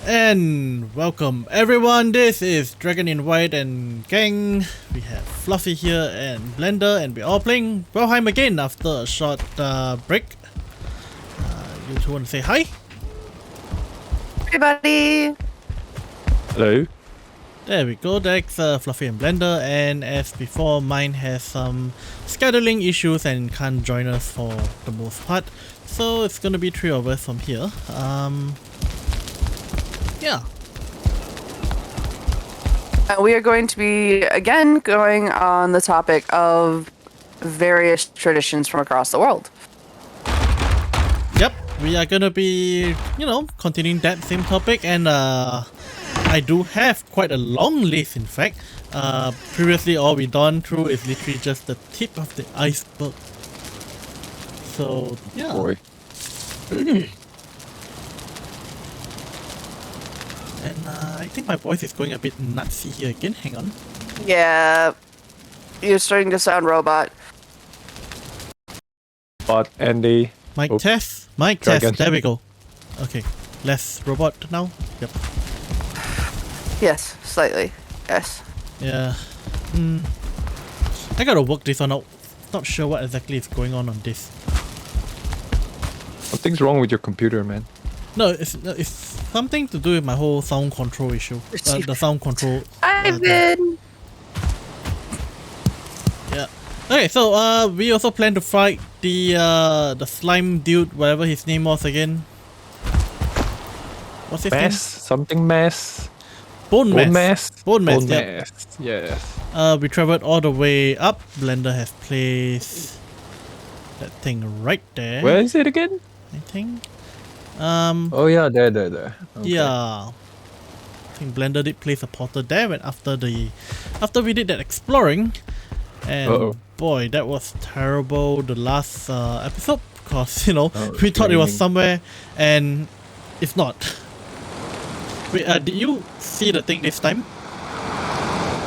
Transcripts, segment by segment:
And welcome everyone, this is DragonInWhite and gang. We have Fluffy here and Blender, and we're all playing Valheim again after a short break. You two want to say hi? Everybody! Hello. There we go, that's Fluffy and Blender, and as before, mine has some scheduling issues and can't join us for the most part. So it's gonna be three of us from here. Yeah. We are going to be, again, going on the topic of various traditions from across the world. Yep, we are gonna be, continuing that same topic, and I do have quite a long list, in fact. Previously, all we done through is literally just the tip of the iceberg. So, yeah. Boy. And I think my voice is going a bit nutsy here again. Hang on. Yeah, you're starting to sound robot. But Andy. Mic Oh. test. Mic Dragon. test. There we go. Okay. Less robot now. Yep. Yes, slightly. Yes. Yeah. I gotta work this one out. Not sure what exactly is going on this. Something's wrong with your computer, man. No, it's something to do with my whole sound control issue. The sound control. I've been... Yeah. Okay, so we also plan to fight the slime dude, whatever his name was again. What's his Mass? Something mass? name? Bone Bone mass. mass? Bone mass. Bone Yep. mass. Yes. We traveled all the way up. Blender has placed that thing right there. Where is it again? I think. Oh yeah, there. Okay. Yeah. I think Blender did place a portal there when after we did that exploring. And boy, that was terrible the last episode, because we thought it was raining. somewhere and it's not. Wait, did you see the thing this time?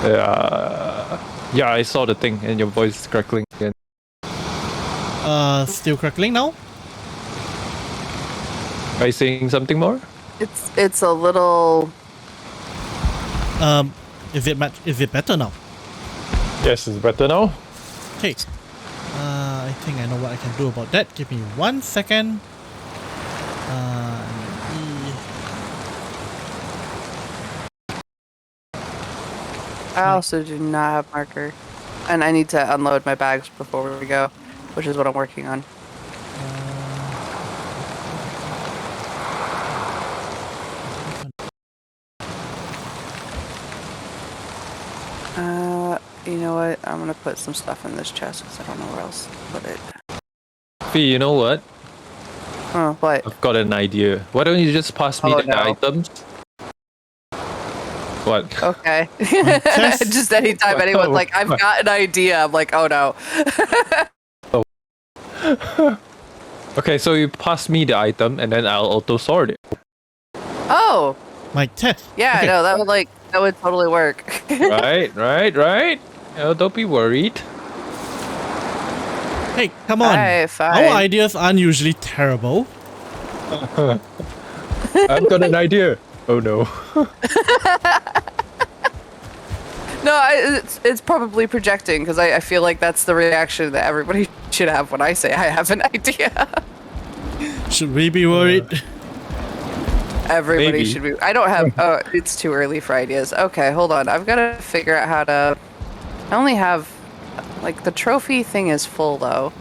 Yeah, I saw the thing and your voice is crackling again. Still crackling now? Are you saying something more? It's a little... Is it better now? Yes, it's better now. Okay. I think I know what I can do about that. Give me 1 second. I also do not have marker. And I need to unload my bags before we go, which is what I'm working on. You know what? I'm gonna put some stuff in this chest because I don't know where else to put it. Fee, you know what? Oh, what? I've got an idea. Why don't you just pass me Oh, the no. items? What? Okay. Chest? Just anytime anyone's like, I've got an idea, I'm like, oh no. Okay, so you pass me the item and then I'll auto sort it. Oh, My test. yeah, Okay. no, that would totally work. Right. Oh, don't be worried. Hey, come on. Alright, fine. Our ideas aren't usually terrible. I've got an idea. Oh no. No, it's probably projecting because I feel like that's the reaction that everybody should have when I say I have an idea. Should we be worried? Everybody Maybe. should be. I don't have. Oh, it's too early for ideas. Okay, hold on. I've got to figure out how to. I only have, like, the trophy thing is full though.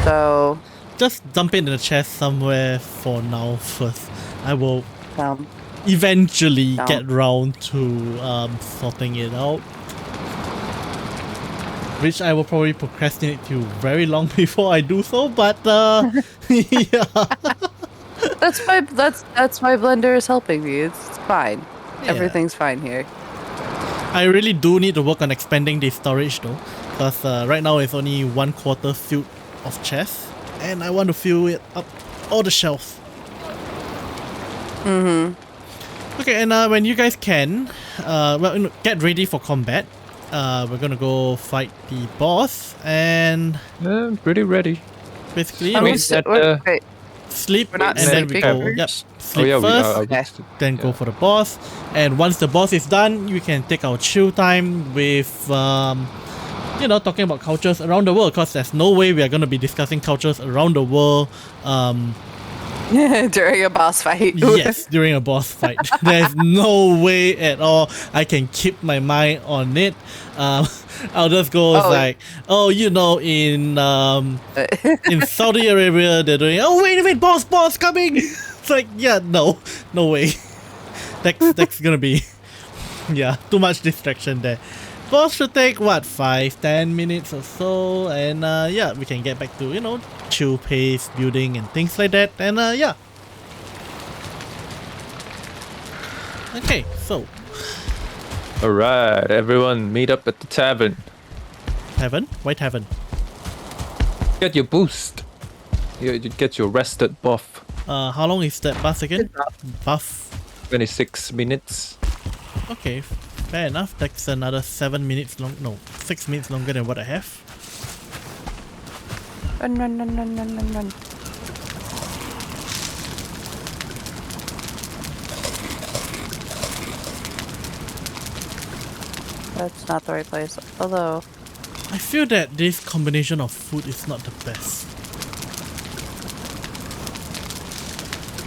So, Just dump it in the chest somewhere for now first. I will um, eventually No. get round to sorting it out. Which I will probably procrastinate till very long before I do so, but yeah. that's why Blender is helping me. It's fine. Yeah. Everything's fine here. I really do need to work on expanding the storage though, because right now it's only 1/4 filled of chests, and I want to fill it up all the shelves. Okay, and when you guys can, get ready for combat. We're gonna go fight the boss, and Yeah, I'm pretty ready. basically, I mean, Wait, that, wait, We're not and then we sleeping go. first? Yep, sleep we first, are. Okay. then go for the boss. And once the boss is done, we can take our chill time with talking about cultures around the world. Cause there's no way we are gonna be discussing cultures around the world. During a boss fight. Yes, during a boss fight. There's no way at all I can keep my mind on it. I'll just go in Saudi Arabia they're doing, oh wait a minute, boss coming. It's like, yeah, no way. That's gonna be too much distraction there. Boss should take 5-10 minutes or so, and we can get back to chill pace building and things like that, and okay, so All right, everyone, meet up at the tavern. Heaven? Why Heaven? Get your boost. You get your rested buff. How long is that buff again? Buff. 26 minutes. Okay, fair enough. That's another 7 minutes long. No, 6 minutes longer than what I have. Run. That's not the right place. Although, I feel that this combination of food is not the best.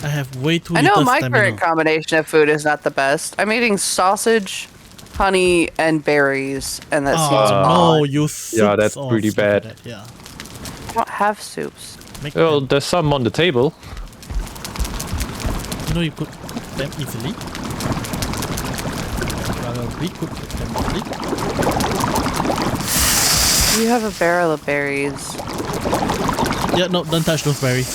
I have way too I little know my stamina. current combination of food is not the best. I'm eating sausage, honey, and berries, and that seems Oh odd. no, you soups Yeah, that's or pretty stuff like bad. that, yeah. I don't have soups. Make Well, them. there's some on the table. You could cook them easily. Rather, we could cook them easily. You have a barrel of berries. Yeah, no, don't touch those berries.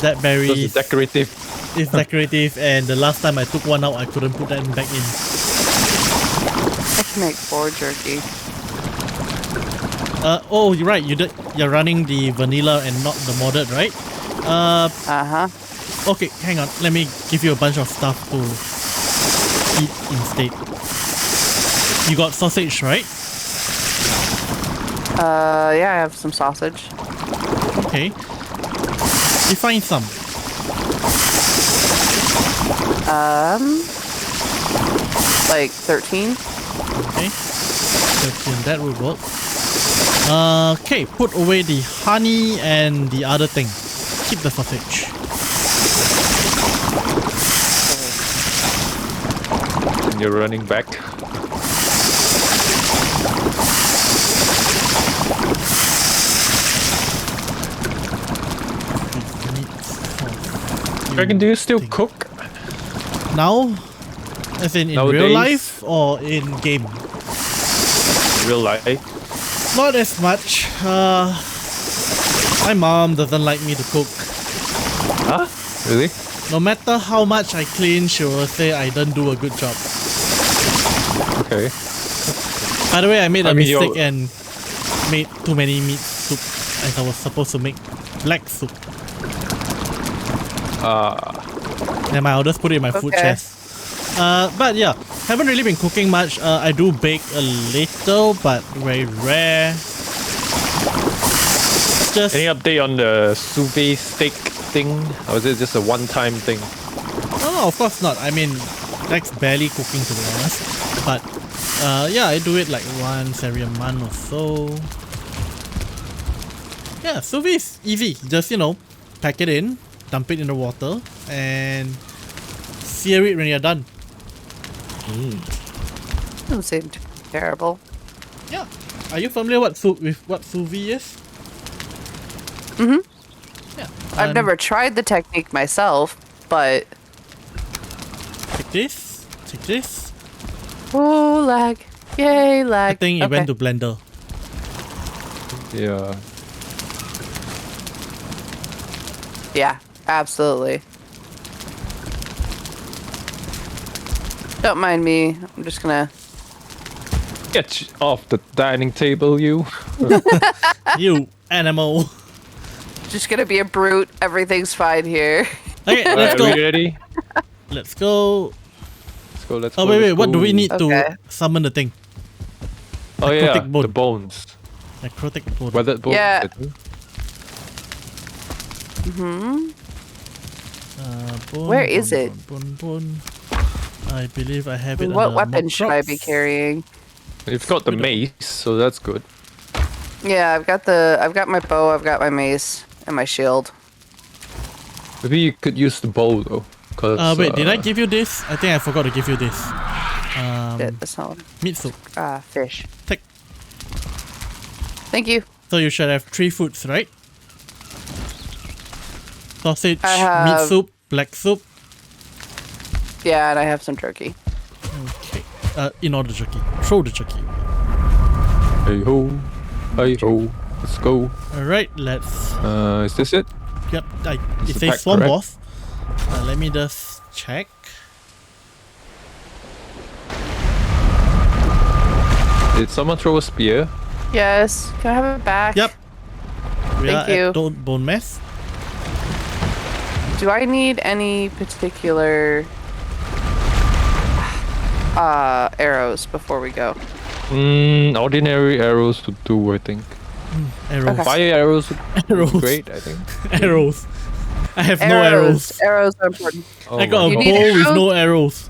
That berry Those are decorative. is decorative, and the last time I took one out, I couldn't put that back in. I can make boar jerky. Oh, you're right. You're running the vanilla and not the modded, right? Uh-huh. Okay, hang on. Let me give you a bunch of stuff to eat instead. You got sausage, right? Yeah, I have some sausage. Okay. Define some. Like 13. Okay. 13, that would work. Okay, put away the honey and the other thing. Keep the sausage. And you're running back. Dragon, do you still cook? Now? As in real Nowadays? life or in game? Real life? Not as much. My mom doesn't like me to cook. Huh? Really? No matter how much I clean, she will say I don't do a good job. Okay. By the way, I made a mean, mistake and made too many meat soup as I was supposed to make black soup. Then I'll just put it in my food Okay. chest. But yeah, haven't really been cooking much. I do bake a little, but very rare. Just Any update on the sous vide steak thing? Or is it just a one-time thing? no, of course not. I mean, that's barely cooking to be honest. But yeah, I do it like once every month or so. Yeah, sous vide is easy. Just pack it in, dump it in the water, and sear it when you're done. Doesn't seem terrible. Yeah. Are you familiar with what sous vide is? Yeah. I've never tried the technique myself, but Take this. Take this. oh, lag! Yay, lag! I think it went to blender. Yeah. Yeah, absolutely. Don't mind me. I'm just gonna. Get off the dining table, you. You animal. Just gonna be a brute. Everything's fine here. Okay, let's Are go. we ready? Let's go. Let's go, let's Oh go. wait, let's what do we go. need Okay. to summon the thing? Oh yeah, necrotic bone. the bones. Necrotic bone. Weathered bones. Yeah. I think. Bone, Where is bone, it? Bone. I believe I have it What under weapon mob should I be drops. carrying? You've got the mace, so that's good. Yeah, I've got my bow, I've got my mace, and my shield. Maybe you could use the bow though. Cause, Wait, did I give you this? I think I forgot to give you this. That's not Meat soup. fish. Take. Thank you. So you should have 3 foods, right? Sausage, I meat have- soup, black soup. Yeah, and I have some turkey. Okay. In order jerky. Throw the jerky. Hey ho, let's go. Alright, let's. Is this it? Yep, it the says pack Swamp correct? Boss. Let me just check. Did someone throw a spear? Yes. Can I have it back? Yep. We Thank are you. at Bone Mess. Do I need any particular arrows before we go? Ordinary arrows would do, I think. Arrows. Okay. Fire arrows would Arrows. be great, I think. Arrows. I have no arrows. Arrows are important. Oh I got my a You God. need bow with arrows? no arrows.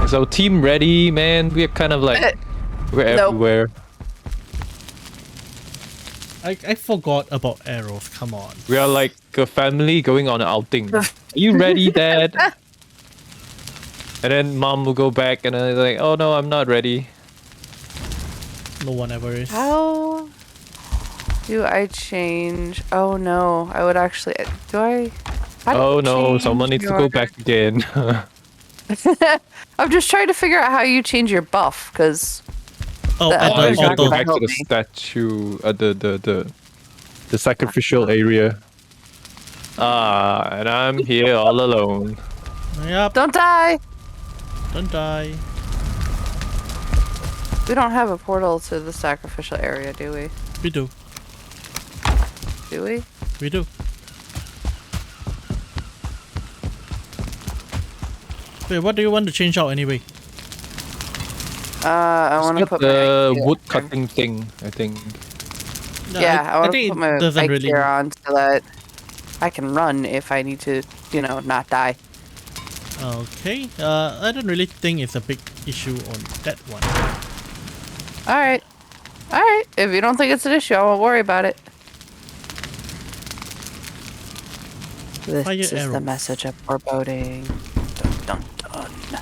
Is our team ready, man? We're kind of like we're nope. everywhere. I forgot about arrows. Come on. We are like a family going on an outing. Are you ready, Dad? And then Mom will go back and then like, oh no, I'm not ready. No one ever is. How do I change? Oh no, I would actually. Do I? How do Oh you no, change someone needs to go your- back again. I'm just trying to figure out how you change your buff, because Oh, The at Oh, other you the gotta go auto. back to Help the me. statue, the sacrificial area. And I'm here all alone. Yep. don't die. Don't die. We don't have a portal to the sacrificial area, do we? We do. Do we? We do. Wait, what do you want to change out anyway? I want to It's got put my the gear wood on. cutting thing, I think. No, Yeah, I want to think put it my doesn't bike really. gear on so that I can run if I need to, not die. Okay. I don't really think it's a big issue on that one. All right. If you don't think it's an issue, I won't worry about it. This Fire is the arrows. message of foreboding. Dun, dun, dun.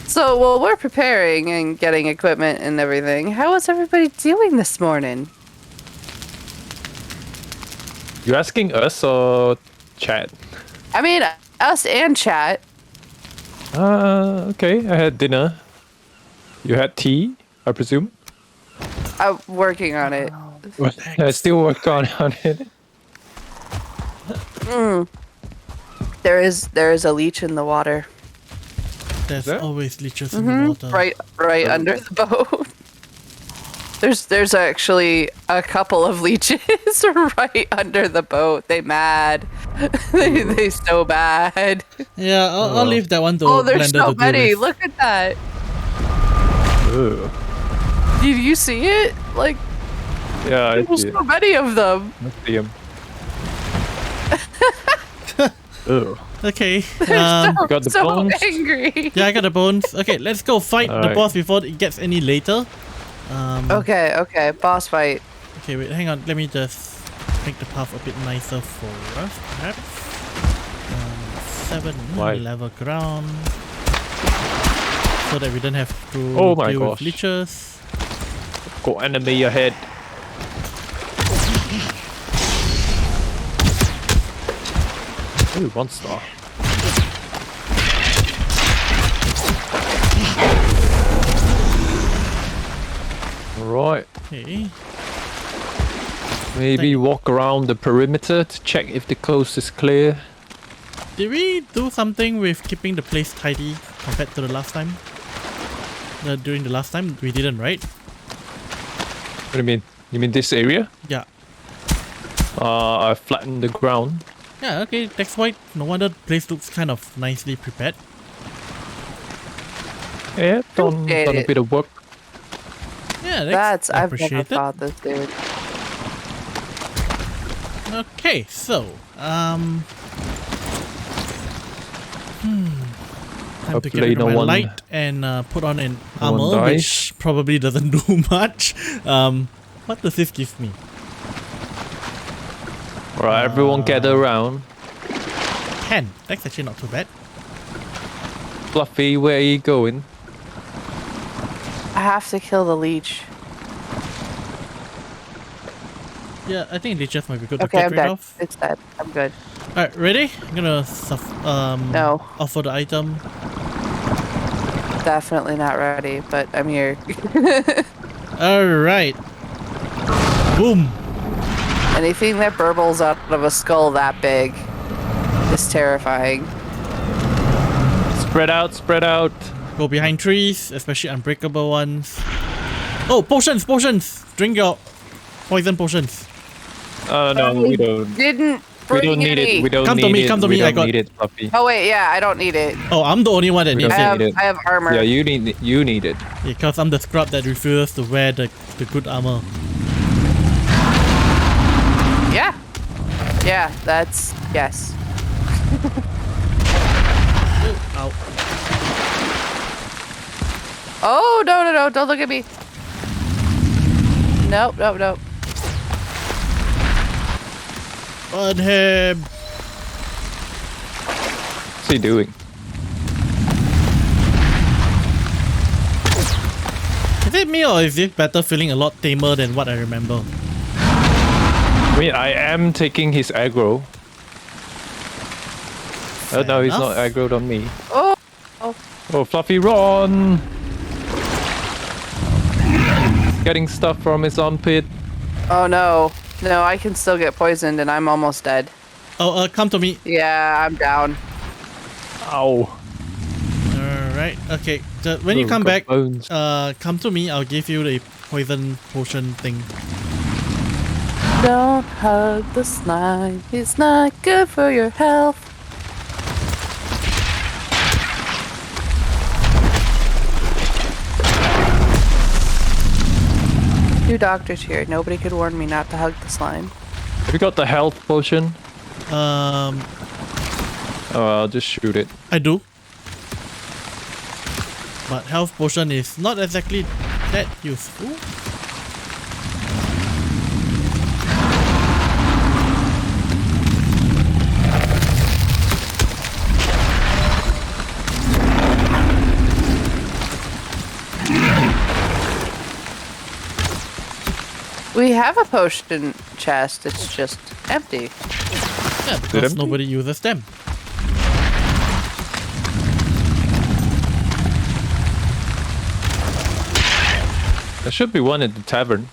So while we're preparing and getting equipment and everything, how is everybody doing this morning? You asking us or chat? I mean, us and chat. Okay. I had dinner. You had tea, I presume. I'm working on it. I still work on it. There is a leech in the water, There's there? always leeches in the water. right under the boat. There's actually a couple of leeches right under the boat. They mad. they so bad. Yeah, I'll leave that one to Oh, there's Blender so to deal many. with. Look at that. Ugh. Did you see it? Like, Yeah, I there's see it. so many of them. I see 'em. Ugh. Okay. They're so, got the so bones? angry. Yeah, I got the bones. Okay, let's go fight the Alright. boss before it gets any later. Okay. Boss fight. Okay, wait, hang on. Let me just make the path a bit nicer for us, perhaps. 7 Why? level ground. So that we don't have to Oh my deal gosh. with leeches. Got enemy ahead. Ooh, 1 star. Right. Okay. Maybe walk around the perimeter to check if the coast is clear. Did we do something with keeping the place tidy compared to the last time? During the last time, we didn't, right? What do you mean? You mean this area? Yeah. I flattened the ground. Yeah, okay, that's why. No wonder the place looks kind of nicely prepared. Yeah, done a it. bit of work. Yeah, Yeah, I've never appreciated. fought this dude. Okay, so time to Hopefully get rid of no my one- light and put on an no one armor, dies. which probably doesn't do much. What does this give me? Alright, everyone gather around. 10. That's actually not too bad. Fluffy, where are you going? I have to kill the leech. Yeah, I think leeches might be good to Okay, get I'm rid dead. of. It's dead. I'm good. Alright, ready? I'm gonna No. offer the item. Definitely not ready, but I'm here. Alright. Boom. Anything that burbles out of a skull that big is terrifying. Spread out, spread out. Go behind trees, especially unbreakable ones. Oh, potions, potions! Drink your poison potions. No, we don't. Didn't We bring don't need any. it. We don't Come to need me, it. come to we me, I don't got- need it, Fluffy. Oh wait, yeah, I don't need it. Oh, I'm the only one that We needs don't it. need it. I have armor. Yeah, you need it. Because I'm the scrub that refuses to wear the good armor. Yeah. Yeah, that's yes. Ow. Oh no, don't look at me. Nope. On him. What's he doing? Is it me or is this battle feeling a lot tamer than what I remember? I mean, I am taking his aggro. Oh no, he's not enough. aggroed on me. Oh. Oh, Fluffy, run! Getting stuff from his armpit. Oh no. No, I can still get poisoned and I'm almost dead. Oh, come to me. Yeah, I'm down. Ow. Alright, okay. So when you Oh, come got back, bones. come to me. I'll give you the poison potion thing. Don't hug the slime. It's not good for your health. Two doctors here. Nobody could warn me not to hug the slime. Have you got the health potion? Um, Oh, I'll just shoot it. I do. But health potion is not exactly that useful. We have a potion chest. It's just empty. Yeah, because empty? nobody uses them. There should be one at the tavern.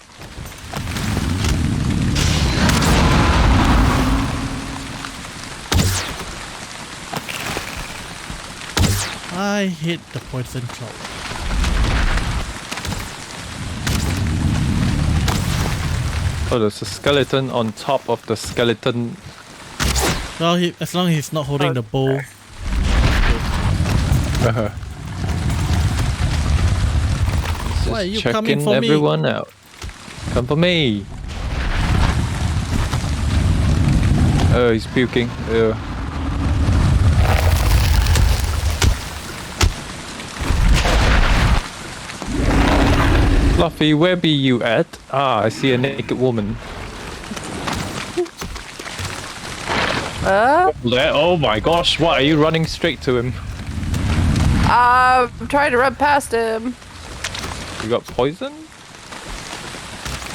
I hate the poison cloud. Oh, there's a skeleton on top of the skeleton. Well, as long as he's not holding the bow. Why are you Just coming checking for me? everyone out. Come for me. Oh, he's puking. Ew. Fluffy, where be you at? Ah, I see a naked woman. There. Oh my gosh, what? Are you running straight to him? I'm trying to run past him. You got poison?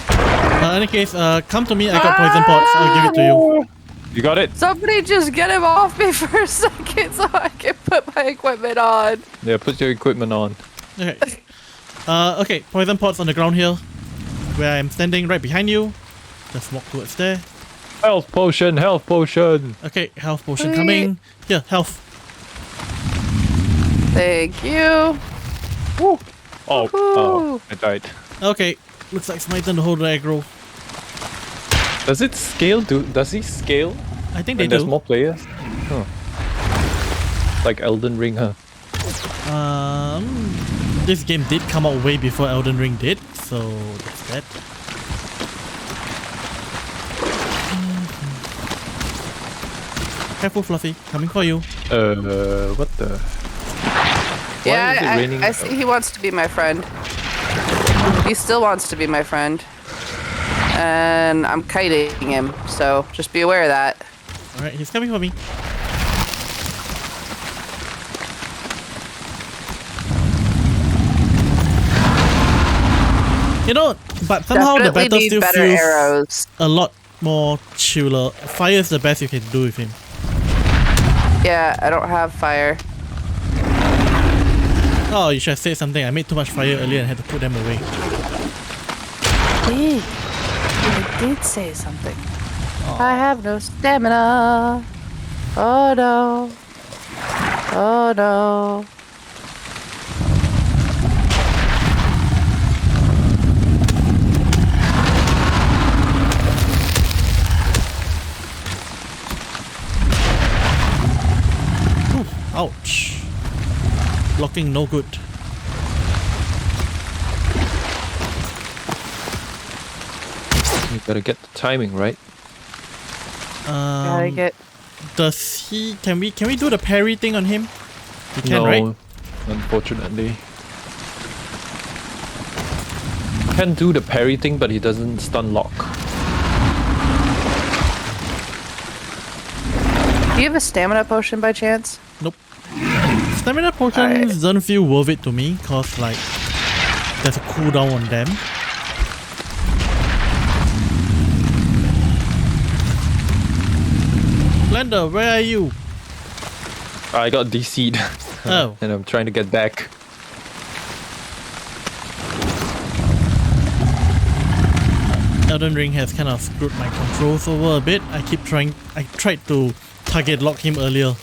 In any case, come to me. I got poison pots. I'll give it to you. You got it? Somebody just get him off me for a second so I can put my equipment on. Yeah, put your equipment on. Okay. Okay. Poison pots on the ground here, where I'm standing right behind you. Just walk towards there. Health potion, health potion. Okay, health potion coming. Here, health. Thank you. Oh, Woohoo. oh, I died. Okay, looks like it's my turn to hold the aggro. Does it scale? Does he scale? I think they When there's do. more players? Huh. Like Elden Ring, huh? This game did come out way before Elden Ring did, so that's that. Careful, Fluffy. Coming for you. What the? Why is it Yeah, raining? I see he wants to be my friend. He still wants to be my friend. And I'm kiting him, so just be aware of that. Alright, he's coming for me. You know, but somehow the Definitely battle need still better feels arrows. a lot more chiller. Fire is the best you can do with him. Yeah, I don't have fire. Oh, you should have said something. I made too much fire earlier and had to put them away. I did say something. I have no stamina. Oh no. Oh no. Ouch. Blocking no good. You gotta get the timing right. Gotta get. Does he? Can we do the parry thing on him? We can, No, right? unfortunately. Can do the parry thing, but he doesn't stun lock. Do you have a stamina potion by chance? Nope. Stamina potions don't feel worth it to me, cause like there's a cooldown on them. Blender, where are you? I got DC'd. Oh. And I'm trying to get back. Elden Ring has kind of screwed my controls over a bit. I tried to target lock him earlier.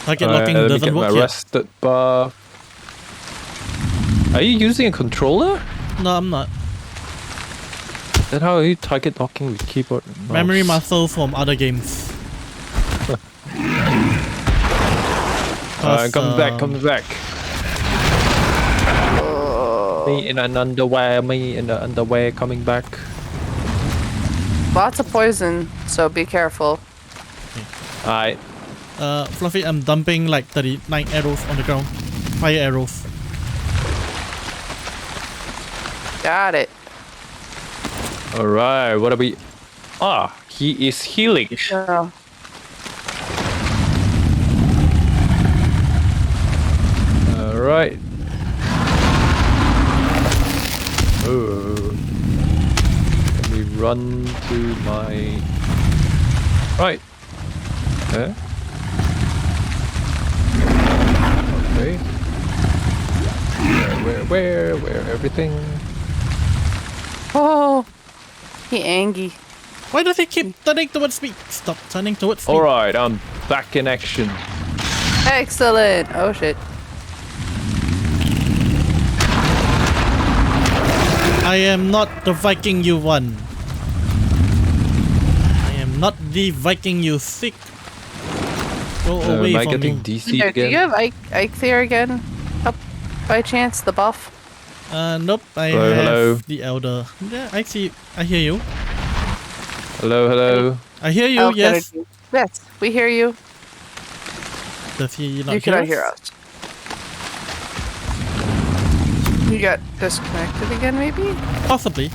Target locking Let me doesn't get work my here. rested buff. Are you using a controller? No, I'm not. Then how are you target locking with keyboard and mouse? Memory muscle from other games. Come back. Me in an underwear coming back. Lots of poison, so be careful. Alright. Fluffy, I'm dumping like 39 arrows on the ground. Fire arrows. Got it. Alright, what are we... Ah, he is healing. Oh. Alright. Oh. Let me run to my... Right. Okay. Okay. Where everything? Oh, he angry. Why does he keep turning towards me? Stop turning towards me. Alright, I'm back in action. Excellent. Oh shit. I am not the Viking you won. I am not the Viking you seek. Go away Am I from getting me. DC'd Do you again? have Ike there again? Up by chance, the buff? Nope. I Hello, have hello. the elder. Yeah, I see. I hear you. Hello. I hear you. Elk Yes. energy. Yes, we hear you. Does he not You hear cannot us? hear us. You got disconnected again, maybe? Possibly.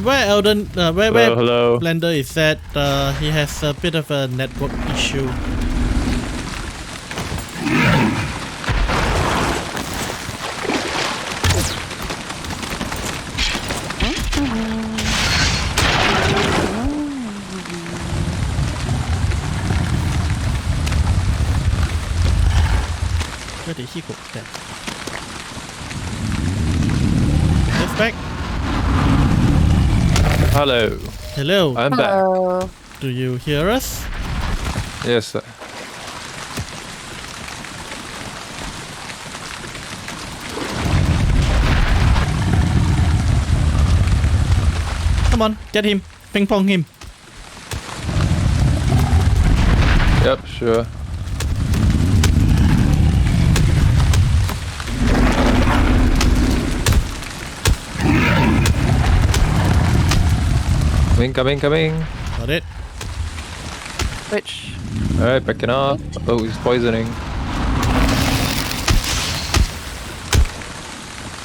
Where Elden? Where Hello. Blender is that? He has a bit of a network issue. Where did he go? There. Let's back. Hello. Hello. I'm back. Hello. Do you hear us? Yes, sir. Come on, get him. Ping pong him. Yep, sure. Coming. Got it. Which? Alright, backing up. Oh, he's poisoning.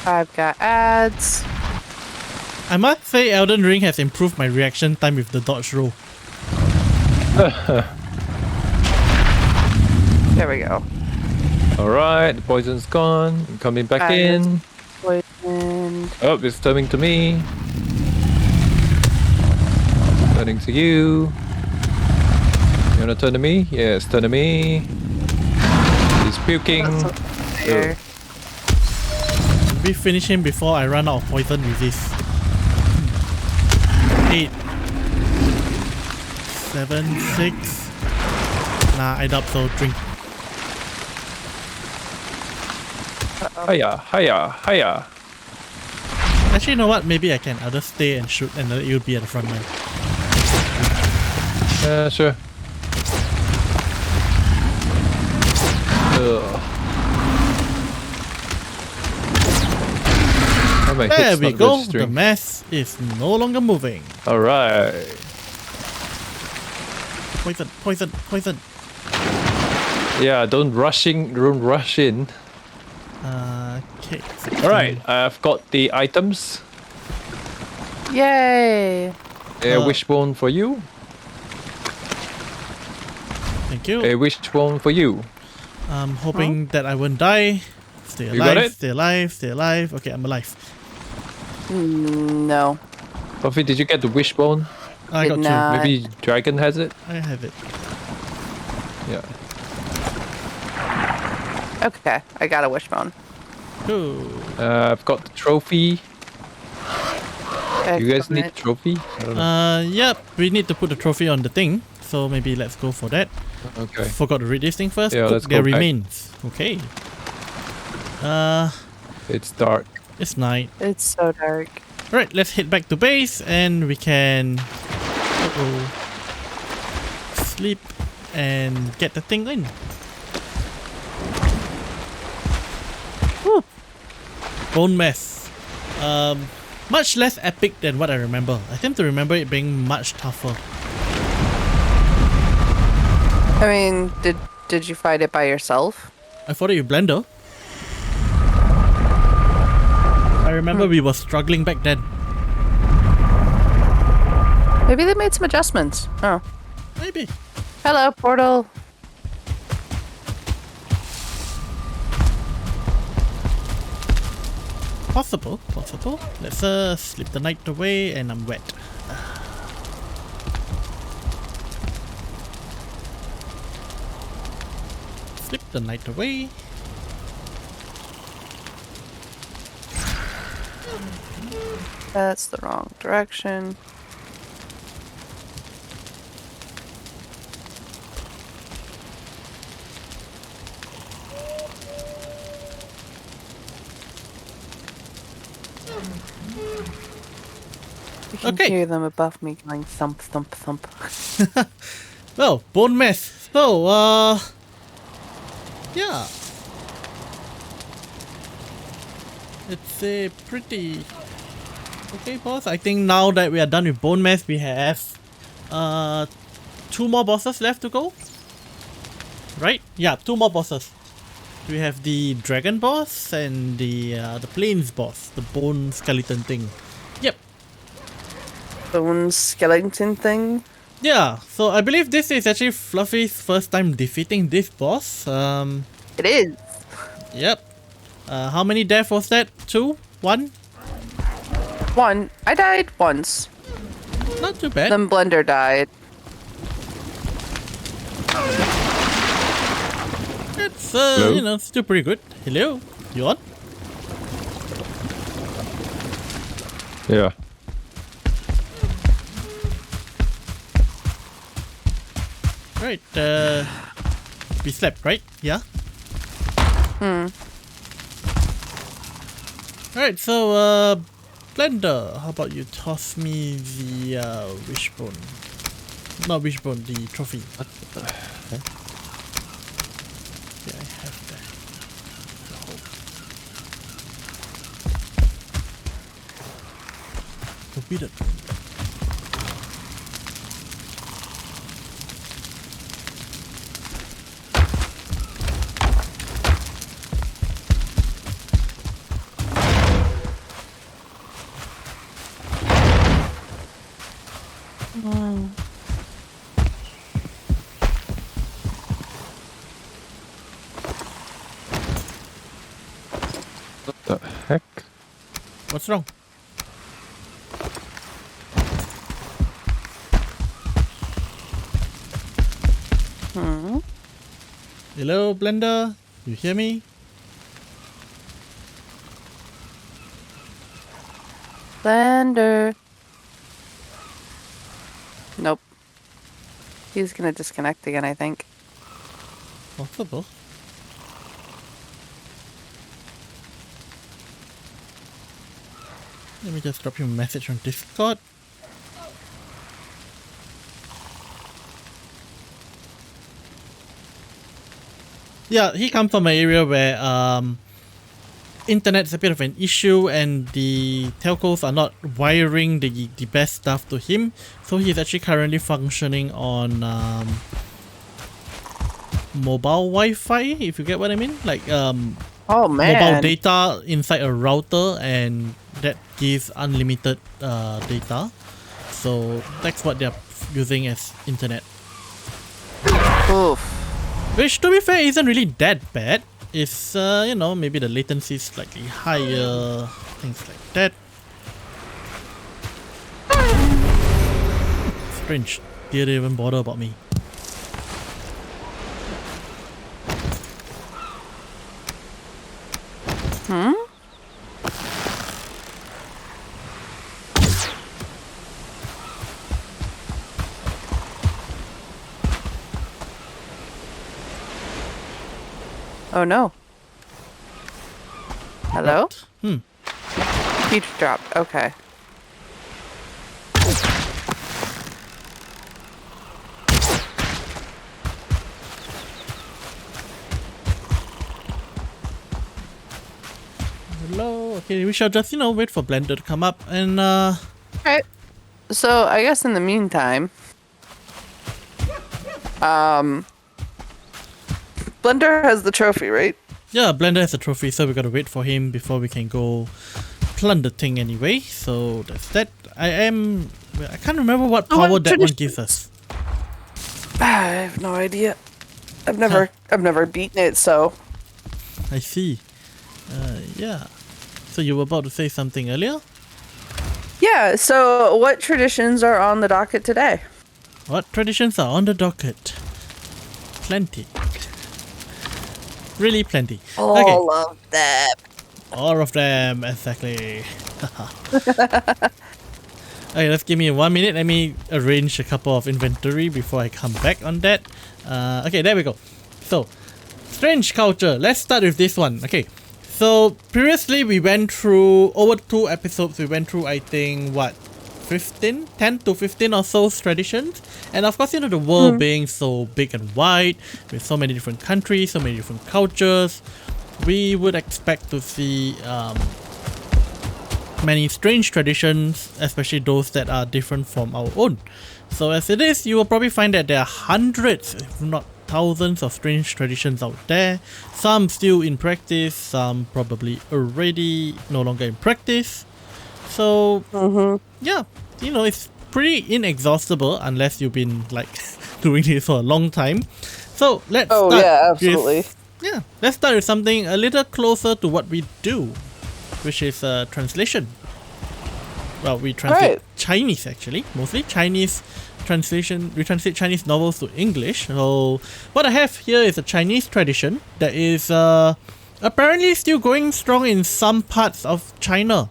I've got ads. I must say Elden Ring has improved my reaction time with the dodge roll. There we go. Alright, the poison's gone. I'm coming back in. Poisoned. Oh, it's turning to me. Turning to you. You wanna turn to me? Yes, turn to me. He's puking. There. We finish him before I run out of poison with this. 8 7 6. Nah, I doubt so. Drink. Hiya. Actually, you know what? Maybe I can. I'll just stay and shoot and let you be at the front line. Sure. There we go. The mess is no longer moving. Alright. Poison. Yeah, don't rush in. Okay. Alright, I've got the items. Yay! A wishbone for you. Thank you. A wishbone for you. I'm hoping that I won't die. Stay alive. You got it? Stay alive. Okay, I'm alive. No. Buffy, did you get the wishbone? I got Did two. not. Maybe Dragon has it? I have it. Yeah. Okay, I got a wishbone. Cool. I've got the trophy. You guys need the Excellent. trophy? I don't know. Yep. We need to put the trophy on the thing. So maybe let's go for that. Okay. Forgot to read this thing first. Yeah, Cook let's their go back. remains. Okay. It's dark. It's night. It's so dark. Right, let's head back to base and we can sleep and get the thing in. Woo. Bone mess. Much less epic than what I remember. I seem to remember it being much tougher. I mean, did you fight it by yourself? I fought it with Blender. I remember we were struggling back then. Maybe they made some adjustments. Oh. Maybe. Hello, portal. Possible. Let's sleep the night away and I'm wet. Sleep the night away. That's the wrong direction. You can Okay. hear them above me going thump, thump, thump. Well, bone mess. So, yeah. It's a pretty okay boss. I think now that we are done with bone mess, we have 2 more bosses left to go. Right? Yeah, 2 more bosses. We have the dragon boss and the plains boss, the bone skeleton thing. Yep. Bone skeleton thing. Yeah, so I believe this is actually Fluffy's first time defeating this boss. It is. Yep. How many deaths was that? 2? 1? One. I died once. Not too bad. Then Blender died. It's Hello? you know, still pretty good. Hello, you on? Yeah. Right. We slept, right? Yeah. Alright, so Blender, how about you toss me the wishbone? Not wishbone, the trophy. Yeah, I have that. Forbidden. The heck? What's wrong? Hello, Blender? You hear me? Blender. Nope. He's gonna disconnect again, I think. Possible. Let me just drop you a message on Discord. Yeah, he comes from an area where internet's a bit of an issue and the telcos are not wiring the best stuff to him. So he's actually currently functioning on mobile Wi-Fi, if you get what I mean. Like Oh mobile man. data inside a router, and that gives unlimited data. So that's what they're using as internet. Oof. Which, to be fair, isn't really that bad. It's, you know, maybe the latency is slightly higher, things like that. Strange. Didn't even bother about me. Oh no. Hello? What? He dropped. Okay. Hello? Okay, we shall just, you know, wait for Blender to come up and, Alright. So I guess in the meantime, Blender has the trophy, right? yeah, Blender has a trophy, so we gotta wait for him before we can go plunder thing anyway. So that's that. I can't remember what Oh, power what that one tradition- gives us. I have no idea. I've never beaten it, so I see. Yeah. So you were about to say something earlier? yeah. So what traditions are on the docket today? What traditions are on the docket? Plenty. Really plenty. All of them. All of them, exactly. Okay, let's give me 1 minute. Let me arrange a couple of inventory before I come back on that. Okay, there we go. So, strange culture. Let's start with this one. Okay, so previously we went through, over 2 episodes, we went through, I think, what? 10 to 15 or so traditions, and of course, you know, the world being so big and wide with so many different countries, so many different cultures, we would expect to see many strange traditions, especially those that are different from our own. So as it is, you will probably find that there are hundreds, if not thousands, of strange traditions out there. Some still in practice, some probably already no longer in practice. So yeah, you know, it's pretty inexhaustible unless you've been like doing this for a long time. So let's start absolutely. let's start with something a little closer to what we do, which is translation. Well, we translate Right. Chinese, actually, mostly Chinese translation. We translate Chinese novels to English. So what I have here is a Chinese tradition that is apparently still going strong in some parts of China.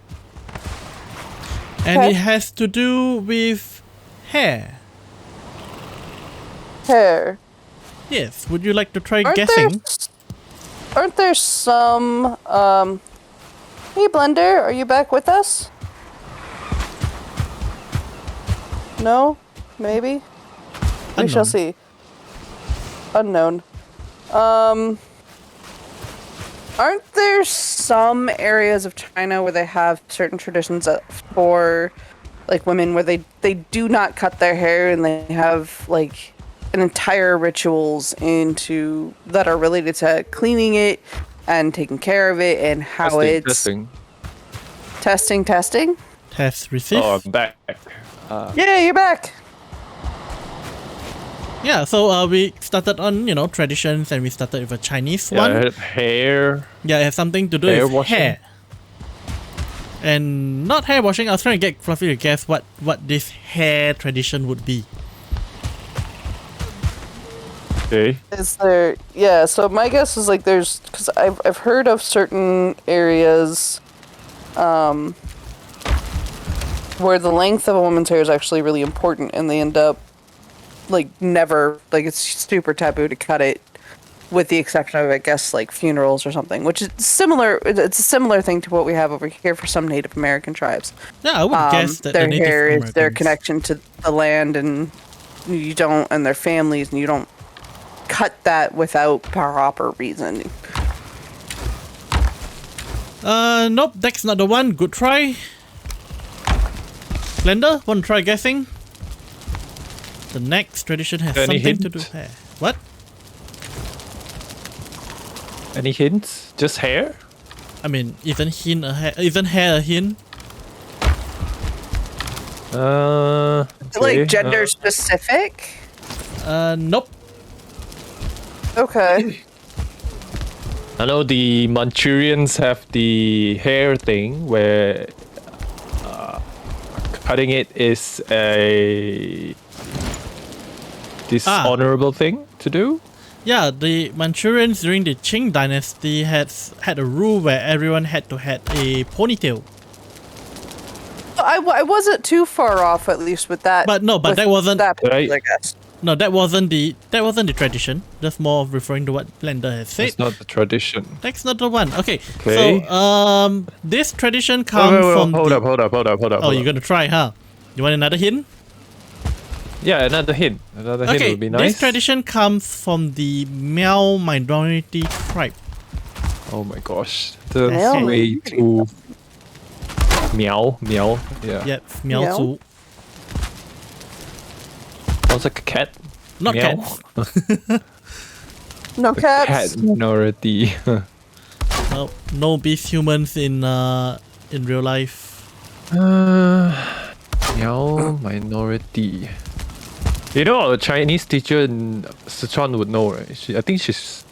And Okay. it has to do with hair. Hair. Yes, would you like to try Aren't guessing? Aren't there some Hey Blender, are you back with us? No? Maybe? We shall Unknown. see. Unknown. Aren't there some areas of China where they have certain traditions for like women where they do not cut their hair and they have like an entire rituals into that are related to cleaning it and taking care of it and how Testing. testing. Test received. Oh, I'm back. Yeah, you're back. Yeah, so we started on, traditions, and we started with a Chinese Yeah, one. hair. Yeah, it has something to do Hair with washing. hair. And not hair washing. I was trying to get Fluffy to guess what this hair tradition would be. Okay. Is there? Yeah. So my guess is like there's because I've heard of certain areas, where the length of a woman's hair is actually really important, and they end up like never like it's super taboo to cut it, with the exception of I guess like funerals or something, which is similar. It's a similar thing to what we have over here for some Native American tribes. Yeah, I would guess that their the Native hair is their Americans- connection to the land, and you don't, and their families, and you don't cut that without proper reason. Nope, that's not the one. Good try. Blender, want to try guessing? The next tradition has Any something to hint? do with hair. What? Any hints? Just hair? I mean, isn't hair a hint? Okay, Like gender specific? Nope. Okay. I know the Manchurians have the hair thing where cutting it is a dishonorable thing to do. Yeah, the Manchurians during the Qing dynasty had a rule where everyone had to have a ponytail. I wasn't too far off, at least with that. But no, but with that wasn't that Right. particular guess. no, that wasn't the tradition. That's more referring to what Blender has said. It's not the tradition. That's not the one. Okay. Okay. So this tradition comes from Hold up. Oh, you're gonna try, huh? You want another hint? Yeah, another hint. Another hint Okay, would be nice. this tradition comes from the Miao minority tribe. Oh my gosh. That's Meow. way too... Meow. Yeah. Yep, Miao Miao? Zhu. Sounds like a cat. Not Meow. cat. No cats. Cat minority. No beast humans in real life. Meow minority. You know, our Chinese teacher in Sichuan would know, right? I think she's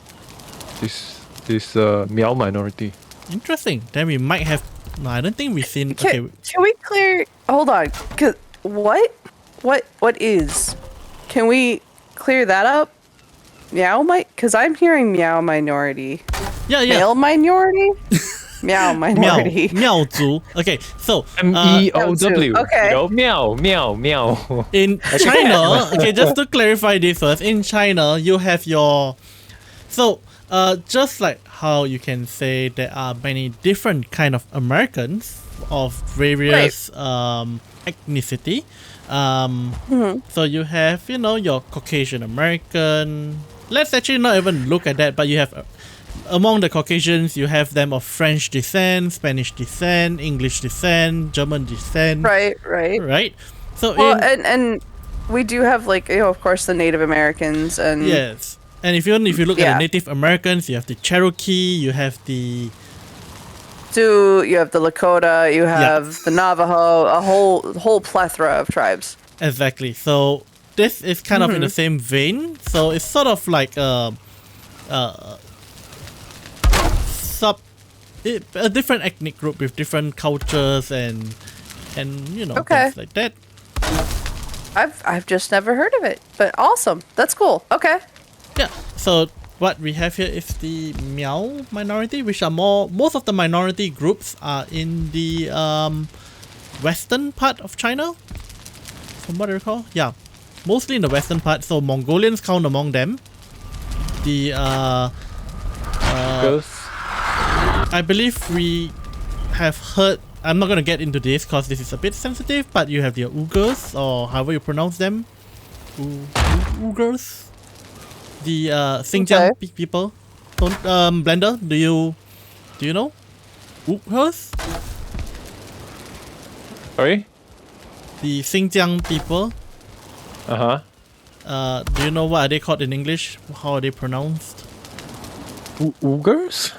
Meow minority. Interesting. Then we might have. No, I don't think we've seen. Okay, Can we clear? Hold on. What is? Can we clear that up? Meow because I'm hearing meow minority. yeah. Male minority. Meow Miao minority. Miao Zhu. Okay, so MEOW. Okay. You know, meow. in China, okay, just to clarify this first, in China you have your, so just like how you can say there are many different kind of Americans of various ethnicity. So you have, your Caucasian American. Let's actually not even look at that, but you have among the Caucasians, you have them of French descent, Spanish descent, English descent, German descent. Right. So Well, and we do have of course the Native Americans and yes, and if you look at Yeah. the Native Americans, you have the Cherokee, you have the Sioux, you have the Lakota, you have the Navajo, a whole plethora of tribes. exactly. So this is kind of in the same vein. So it's sort of like a different ethnic group with different cultures and Okay. things like that. I've just never heard of it, but awesome. That's cool. Okay. Yeah. So what we have here is the Miao minority, which are most of the minority groups are in the western part of China, from what I recall. Yeah, mostly in the western part. So Mongolians count among them. The Girls. I believe we have heard. I'm not gonna get into this because this is a bit sensitive. But you have the Uyghurs, or however you pronounce them, Uyghurs. The Xinjiang people. Don't Blender. Do you know Uyghurs? Sorry? The Xinjiang people. Do you know what are they called in English? How are they pronounced? Uyghurs?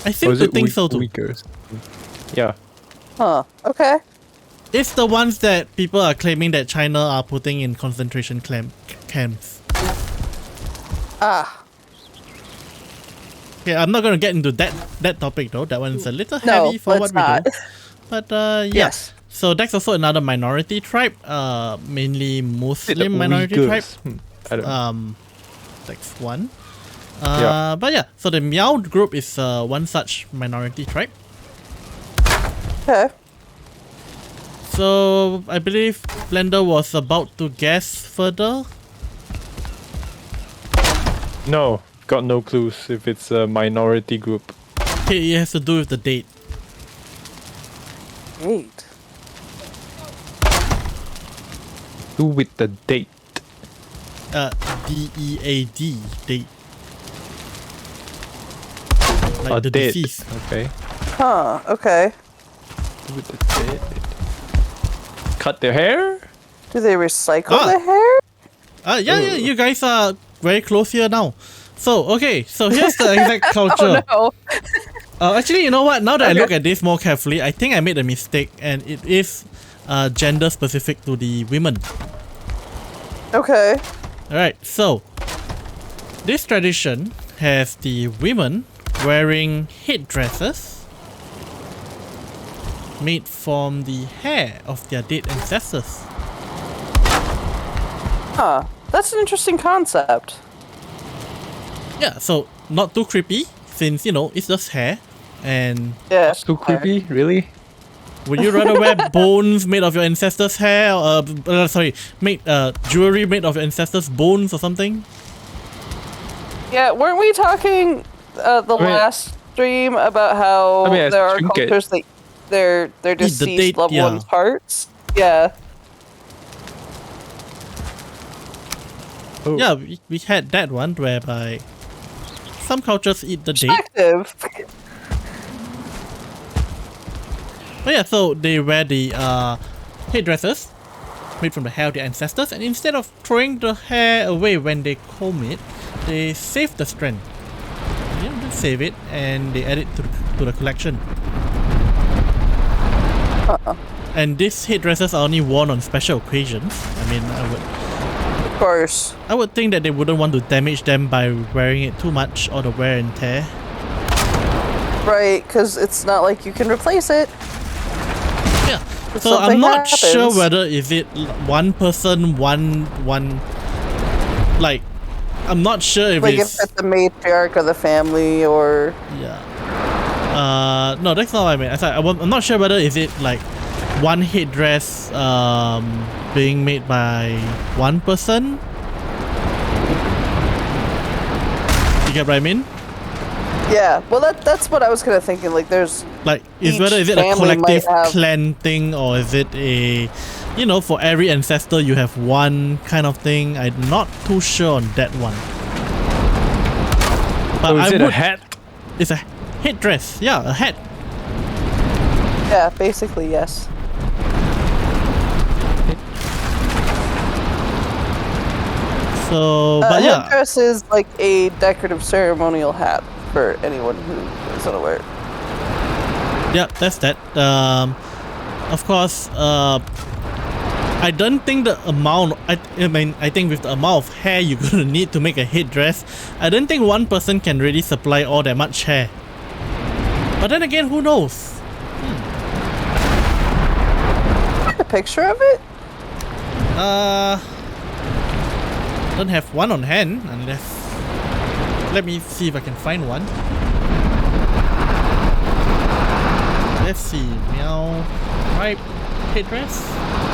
I seem to think so too. Uyghurs. Yeah. Huh. Okay. It's the ones that people are claiming that China are putting in concentration camps. Ah. Okay, I'm not gonna get into that topic though. That one's a little No, heavy for let's what we not. do. But yeah. Yes. So that's also another minority tribe, mainly Muslim minority tribe. I don't know. That's one. Yeah. But yeah, so the Miao group is one such minority tribe. Okay. So I believe Blender was about to guess further. No, got no clues if it's a minority group. Okay, it has to do with the date. Great. Do with the date. D-E-A-D, date. Like A the date. deceased. Okay. Huh. Okay. Do with the date. Cut their hair? Do they recycle Ah. the hair? Yeah, you guys are very close here now. So, okay, so here's the exact culture. Oh no. Actually, you know what? Now that I Okay. look at this more carefully, I think I made a mistake, and it is gender specific to the women. Okay. Alright, so this tradition has the women wearing headdresses made from the hair of their dead ancestors. Huh. That's an interesting concept. Yeah, so not too creepy, since, you know, it's just hair. And Yeah. Too creepy? Really? would you rather wear bones made of your ancestors' hair, or made jewelry made of your ancestors' bones or something? Yeah. Weren't we talking the mean- last stream about how I mean, I there are think it- cultures that their deceased date, loved yeah. ones' hearts? Yeah. Oh. Yeah, we had that one whereby some cultures eat the date. Perspective. But yeah, so they wear the headdresses made from the hair of their ancestors, and instead of throwing the hair away when they comb it, they save the strand. Yeah, they save it and they add it to the collection. And these headdresses are only worn on special occasions. I mean, Of course. I would think that they wouldn't want to damage them by wearing it too much, or the wear and tear. Right, because it's not like you can replace it. Yeah. If So I'm something not sure happens. whether is it one person, one like I'm not sure if Like if it's it's the matriarch of the family or yeah. No, that's not what I mean. I'm not sure whether is it like one headdress being made by one person. You get what I mean? yeah. Well, that's what I was kind of thinking. Like there's Like, Each is it a family might collective have- clan thing, or is it a, you know, for every ancestor you have one kind of thing? I'm not too sure on that one. But So is I it a would. hat? It's a headdress. Yeah, a hat. yeah, basically yes. So, but yeah, Headdress is like a decorative ceremonial hat for anyone who is unaware. yeah, that's that. Of course, I don't think the amount. I think with the amount of hair you're gonna need to make a headdress, I don't think one person can really supply all that much hair. But then again, who knows? A picture of it? Don't have one on hand unless. Let me see if I can find one. Let's see, meow. Right, headdress.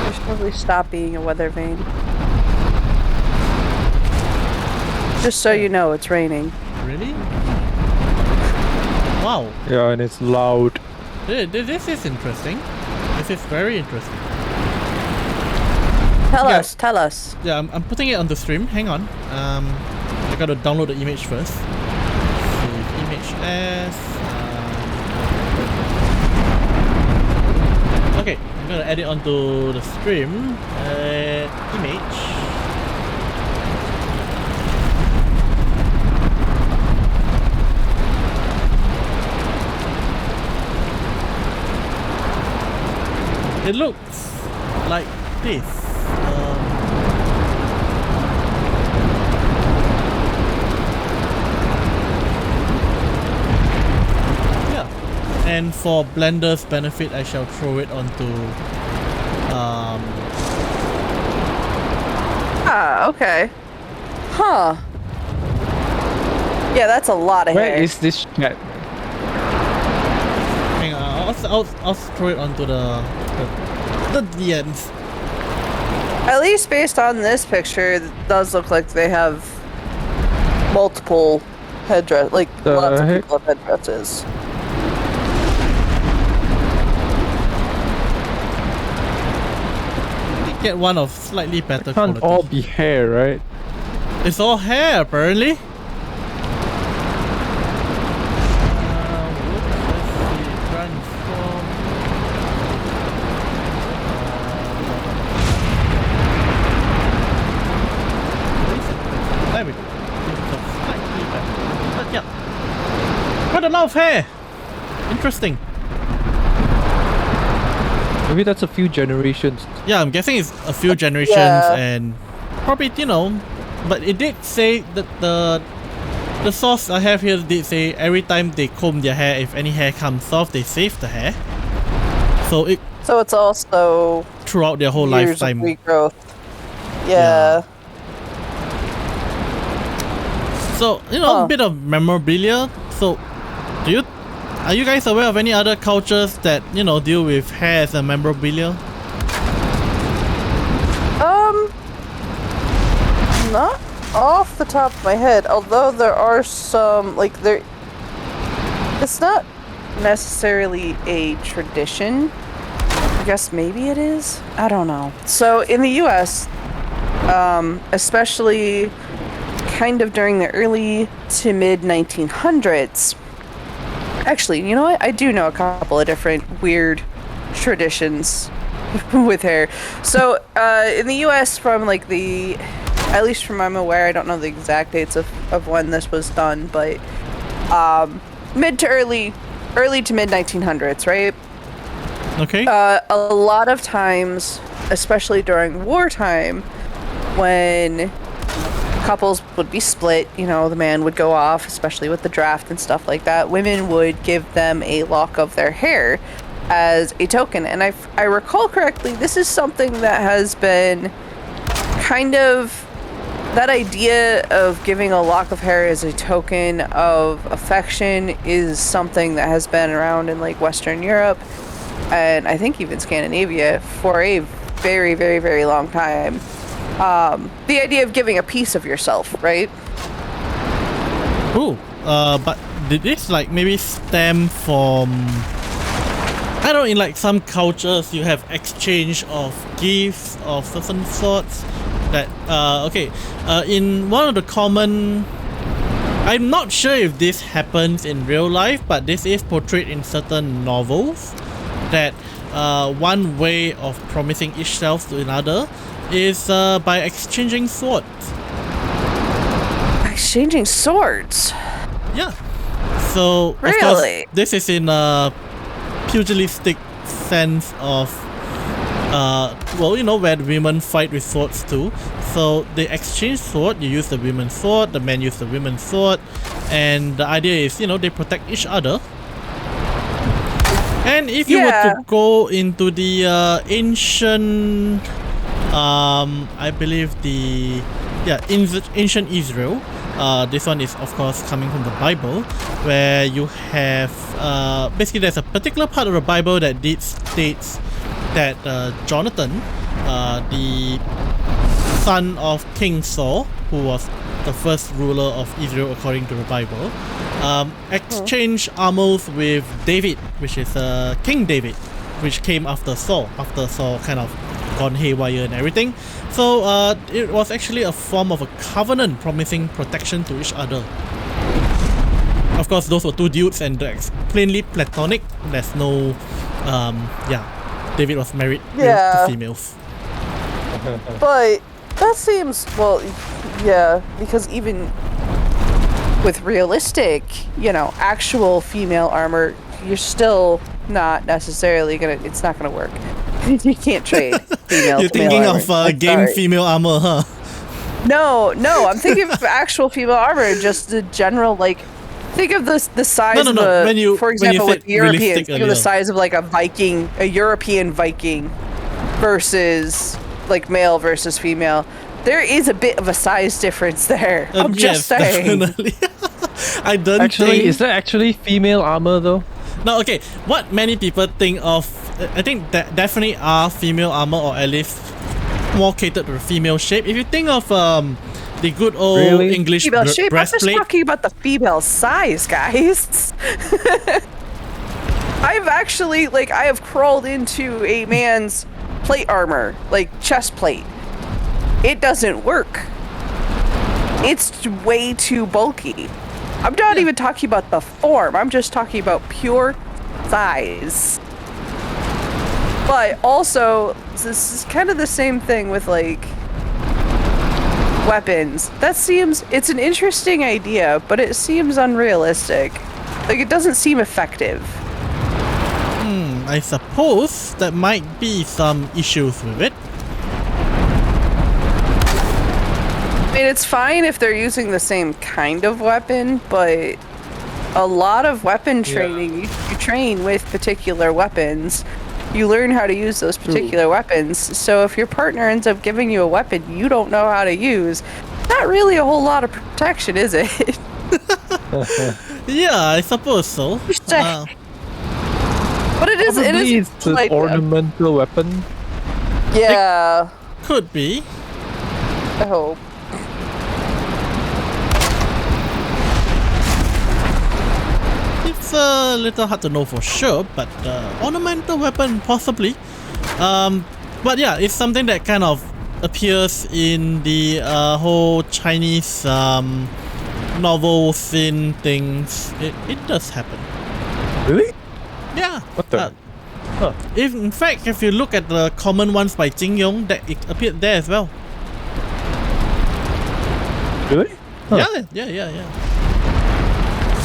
You should probably stop being a weather vane. Just so you know, it's raining. Really? Wow, Yeah, and it's loud. this is interesting. This is very interesting. Tell Yeah. us, tell us. Yeah, I'm putting it on the stream. Hang on. I gotta download the image first. Save image as. Okay, I'm gonna add it onto the stream. Image. It looks like this. And for Blender's benefit, I shall throw it onto Okay. Huh. Yeah, that's a lot of Where hair. is this chat? hang on, I'll throw it onto the ends. At least based on this picture, it does look like they have multiple headdress, like The lots of heck? people have headdresses. Get one of slightly better Can't quality. all be hair, right? It's all hair, apparently. Transform. There we go. It's slightly better. But yeah. Quite a lot of hair. Interesting. Maybe that's a few generations. Yeah, I'm guessing it's a few generations Yeah. and probably, but it did say that the source I have here did say every time they comb their hair, if any hair comes off, they save the hair. So it So it's also throughout their whole years lifetime. of regrowth. Yeah. Yeah. So, a Huh. bit of memorabilia. So, are you guys aware of any other cultures that, deal with hair as a memorabilia? Not off the top of my head, although there are some, it's not necessarily a tradition. I guess maybe it is? I don't know. So in the US, especially kind of during the early to mid 1900s, actually, you know what? I do know a couple of different weird traditions with hair. So in the US, from at least from I'm aware, I don't know the exact dates of when this was done, but early to mid 1900s, right? Okay. A lot of times, especially during wartime, when couples would be split, the man would go off, especially with the draft and stuff like that, women would give them a lock of their hair as a token. And I recall correctly, this is something that has been kind of, that idea of giving a lock of hair as a token of affection is something that has been around in Western Europe and I think even Scandinavia for a very, very, very long time. The idea of giving a piece of yourself, right? Ooh, but did this maybe stem from, I don't know, in some cultures you have exchange of gifts of certain sorts that, in one of the common, I'm not sure if this happens in real life, but this is portrayed in certain novels, that one way of promising each self to another is by exchanging swords. Exchanging swords? Yeah. So, of course, Really? this is in a pugilistic sense of, where the women fight with swords too. So they exchange sword, you use the women's sword, the men use the women's sword, and the idea is, they protect each other. And if you were to go into the ancient, I believe ancient Israel, this one is of course coming from the Bible, where you have, basically there's a particular part of the Bible that states that Jonathan, the son of King Saul, who was the first ruler of Israel according to the Bible, exchanged armors with David, which is King David, which came after Saul kind of gone haywire and everything. So it was actually a form of a covenant promising protection to each other. Of course, those were two dudes and they're plainly platonic. There's no, David was married to females. But that seems, because even with realistic, actual female armor, you're still not necessarily it's not gonna work. You can't trade female. You're thinking male of armor. game female armor, huh? No, I'm thinking of actual female armor, just the general Think of the size No, of no. a, When you- for when you example, said with the Europeans. realistic Think of the earlier. size of like a European Viking versus like male versus female. There is a bit of a size difference there. I'm just saying. Definitely. I don't Actually, think... is that actually female armor though? No, okay. What many people think of, I think that definitely are female armor, or at least more catered to the female shape. If you think of the good old Really? English Female shape. I'm just breastplate, talking about the female size, guys. I've actually I have crawled into a man's plate armor, like chest plate. It doesn't work. It's way too bulky. I'm not even talking about the form. I'm just talking about pure size. But also, this is kind of the same thing with like weapons. It's an interesting idea, but it seems unrealistic. Like, it doesn't seem effective. I suppose that might be some issues with it. I mean, it's fine if they're using the same kind of weapon, but a lot of weapon training, you train with particular weapons. You learn how to use those particular weapons. So if your partner ends up giving you a weapon you don't know how to use, not really a whole lot of protection, is it? Yeah, I suppose so. But it is. Probably It is. it's an ornamental weapon. Yeah, Could be. I hope. It's a little hard to know for sure, but ornamental weapon possibly. But yeah, it's something that kind of appears in the whole Chinese novel scene things. It does happen. Really? Yeah. What the? Huh. In fact, if you look at the common ones by Jing Yong, that it appeared there as well. Really? Huh. Yeah.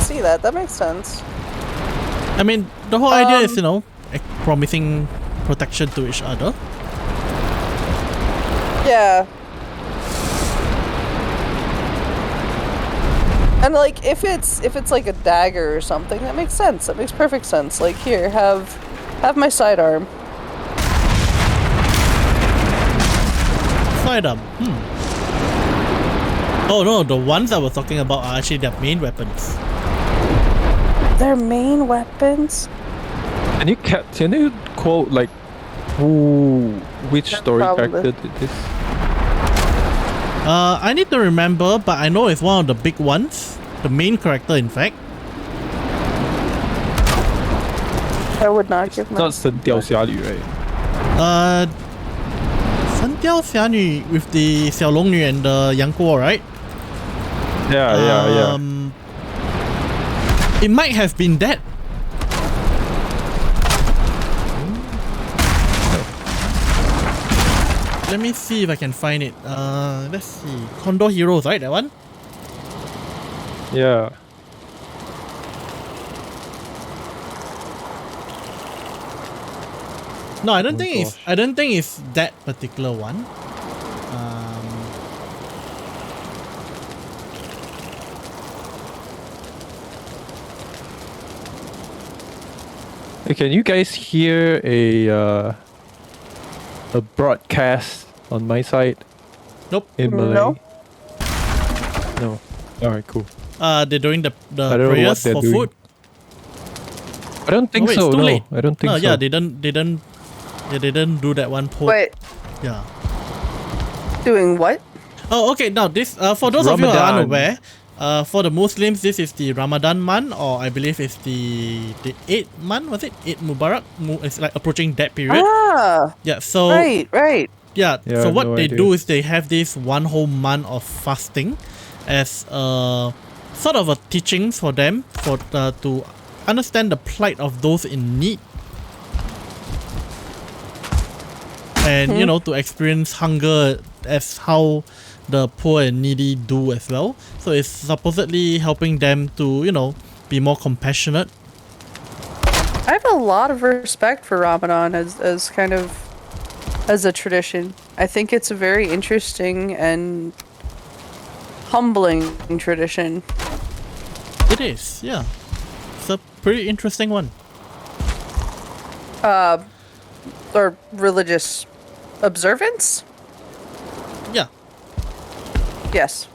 See that? That makes sense. I mean, the whole idea is, promising protection to each other. Yeah. And like, if it's like a dagger or something, that makes sense. That makes perfect sense. Like, here, have my sidearm. Sidearm. Oh no, the ones I was talking about are actually their main weapons. Their main weapons? Can you quote like which story Probably. character did this? I need to remember, but I know it's one of the big ones. The main character, in fact. I would not give my... Not 神雕侠侣, right? 神雕侠女 with the 小龙女 and the Yang Guo, right? Yeah. It might have been that. Let me see if I can find it. Let's see. Condor Heroes, right? That one? Yeah. No, I don't Oh think gosh. I don't think it's that particular one. Hey, can you guys hear a broadcast on my side Nope. in Malay? No. No. Alright, cool. They're doing the I don't know what prayers they're for doing. food. I don't think Oh, wait, so. it's too No, late. I don't think No, so. yeah, they didn't do that one post. Wait, Yeah. doing what? Oh, okay. Now this, for those of you who are Ramadan. unaware, for the Muslims, this is the Ramadan month, or I believe it's the 8th month. Was it 8 Mubarak? It's like approaching that period. Ah, Yeah. So right. yeah. Yeah, So what no they idea. do is they have this one whole month of fasting, as sort of a teachings for them to understand the plight of those in need. And to experience hunger as how the poor and needy do as well. So it's supposedly helping them to, be more compassionate. I have a lot of respect for Ramadan as kind of as a tradition. I think it's a very interesting and humbling tradition. It is, yeah. It's a pretty interesting one. Or religious observance? Yeah. Yes.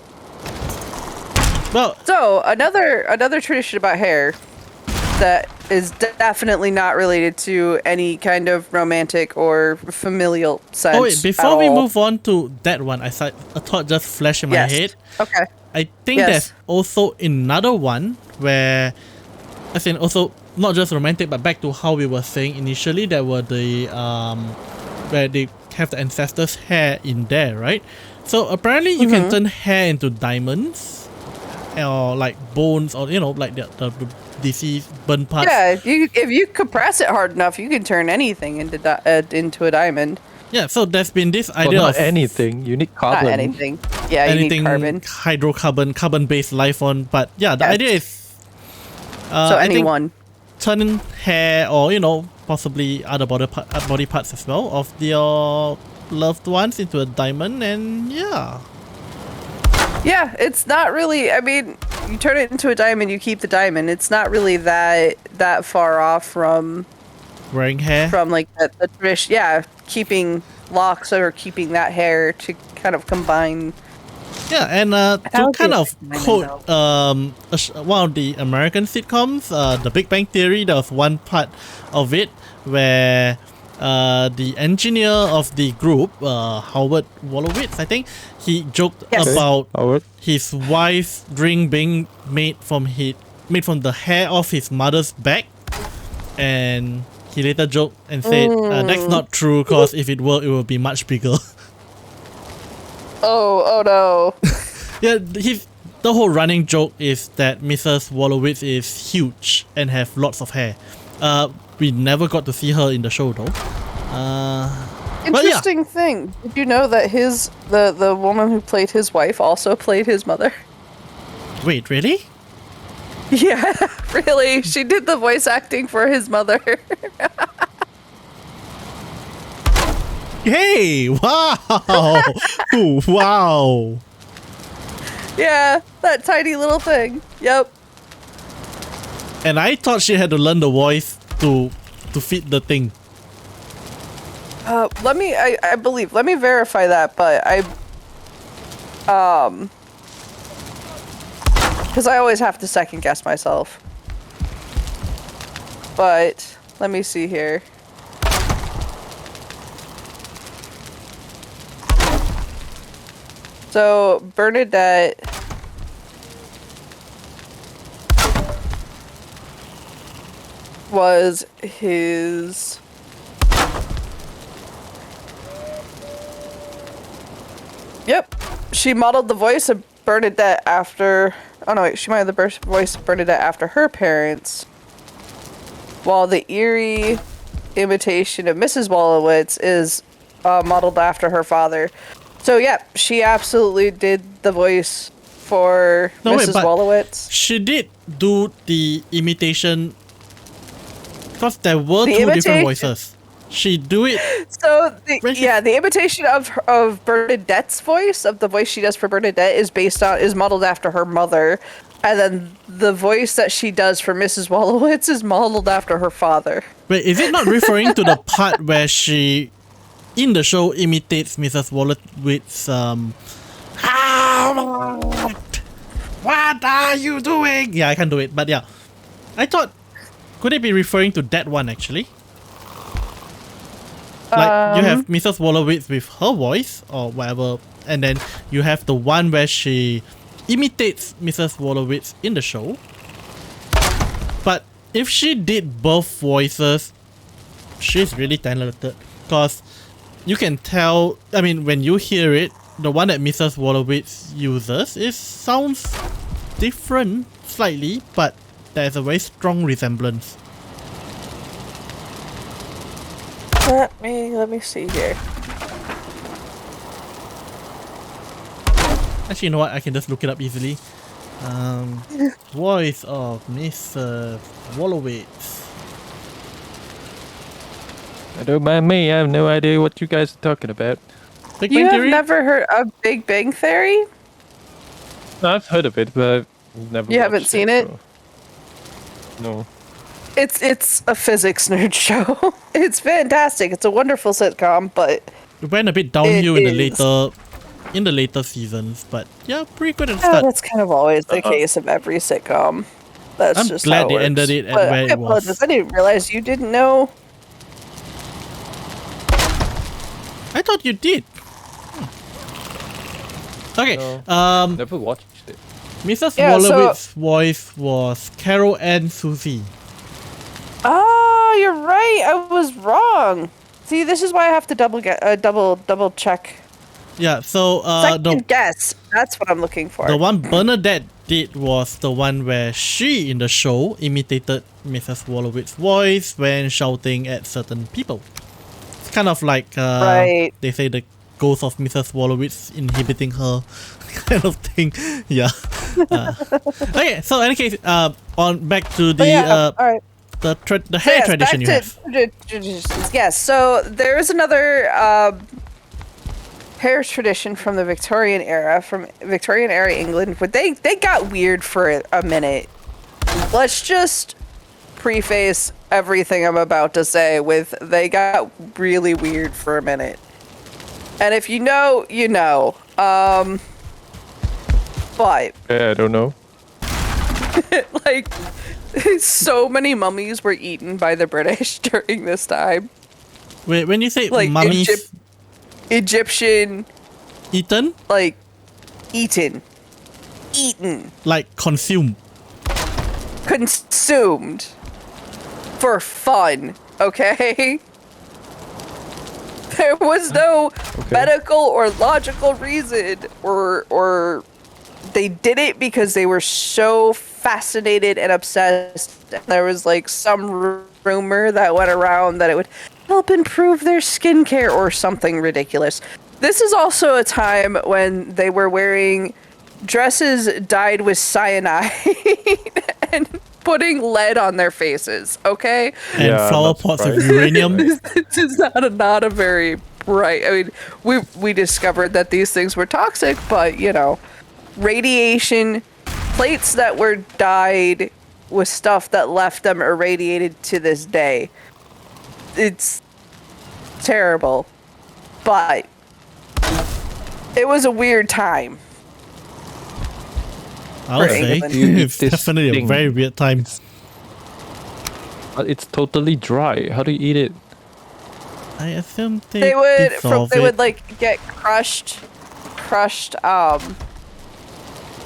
Well, So another tradition about hair that is definitely not related to any kind of romantic or familial sense. oh wait, before we move on to that one, a thought just flashed in my head. Okay. I think Yes. there's also another one where, as in also not just romantic, but back to how we were saying initially, there were the where they have the ancestors' hair in there, right? So apparently you can turn hair into diamonds, or like bones, or like the deceased burnt parts. Yeah, if you compress it hard enough, you can turn anything into a diamond. Yeah, so there's been this Well, idea not of anything. You need carbon. Not anything. Yeah, you anything need carbon. hydrocarbon, carbon-based life form. But yeah, the Yes. idea is So I think anyone. turning hair or possibly other body parts as well of your loved ones into a diamond, and yeah. Yeah, it's not really. I mean, you turn it into a diamond, you keep the diamond. It's not really that far off from Wearing hair. like the tradition. Yeah, keeping locks or keeping that hair to kind of combine. Yeah, and to would kind be of a diamond, quote one of the American sitcoms, The Big Bang Theory, there was one part of it where the engineer of the group, Howard Wolowitz, I think, he joked Yes. about Howard. his wife's drink being made from the hair of his mother's back, and he later joked and said, "That's not true, cause if it were, it would be much bigger." Oh no. Yeah, the whole running joke is that Mrs. Wolowitz is huge and have lots of hair. We never got to see her in the show though. But yeah. Interesting thing. Did you know that the woman who played his wife also played his mother? Wait, really? Yeah, really. She did the voice acting for his mother. Hey! Wow! Wow! Yeah, that tiny little thing. Yep. And I thought she had to learn the voice to fit the thing. I believe. Let me verify that, but because I always have to second guess myself. But let me see here. So Bernadette was his Yep. She modeled the voice of Bernadette after oh no wait, she modeled the voice of Bernadette after her parents. While the eerie imitation of Mrs. Wolowitz is modeled after her father. So yeah, she absolutely did the voice for Mrs. Wolowitz. She did do the imitation because there were The two different imitation- voices. She do it. So When she- the imitation of Bernadette's voice, of the voice she does for Bernadette, is modeled after her mother, and then the voice that she does for Mrs. Wolowitz is modeled after her father. Wait, is it not referring to the part where she, in the show, imitates Mrs. Wolowitz's what are you doing? Yeah, I can't do it, but yeah. I thought, could it be referring to that one actually? Like, you have Mrs. Wolowitz with her voice, or whatever, and then you have the one where she imitates Mrs. Wolowitz in the show. But if she did both voices, she's really talented. Because you can tell, I mean, when you hear it, the one that Mrs. Wolowitz uses, it sounds different slightly, but there's a very strong resemblance. Let me see here. Actually, you know what? I can just look it up easily. Voice of Mrs. Wolowitz. Don't mind me. I have no idea what you guys are talking about. Big You Bang have Theory? never heard of Big Bang Theory? No, I've heard of it, but I've never. You haven't watched seen it? so- No. It's a physics nerd show. It's fantastic. It's a wonderful sitcom, but It went a bit downhill It in the later seasons, but yeah, pretty good at the oh, start. that's kind of always the case of every sitcom. That's I'm just glad how they it ended works. it at But where I it apologize. was. I didn't realize you didn't know. I thought you did. Okay, No. Never watched it. Mrs. Yeah, so- Wolowitz's voice was Carol Ann Susie. Oh, you're right. I was wrong. See, this is why I have to double check. Yeah, so Second guess. That's what I'm looking for. the one Bernadette did was the one where she in the show imitated Mrs. Wolowitz's voice when shouting at certain people. It's kind of like Right. they say the ghost of Mrs. Wolowitz inhibiting her kind of thing. Yeah. Okay, so in any case, on back to But the yeah, all right. the hair Yes, tradition you back have. to yes. So there is another hair tradition from the Victorian era, from Victorian era England, but they got weird for a minute. Let's just preface everything I'm about to say with they got really weird for a minute. And if you know, you know. But Yeah, I don't know. like so many mummies were eaten by the British during this time. Wait, when you say Like mummies Egyptian, eaten, like eaten, like consume. consumed for fun, okay? There was no medical or logical reason or they did it because they were so fascinated and obsessed. There was like some rumor that went around that it would help improve their skincare or something ridiculous. This is also a time when they were wearing dresses dyed with cyanide and putting lead on their faces, okay? And Yeah, I'm flower not pots of surprised. uranium. This is not a very bright. I mean, we discovered that these things were toxic, but you know, radiation plates that were dyed with stuff that left them irradiated to this day. It's terrible, but it was a weird time. I would For say England. it's This definitely a thing. very weird time. But it's totally dry. How do you eat it? I assume They would dissolve they it. would like get crushed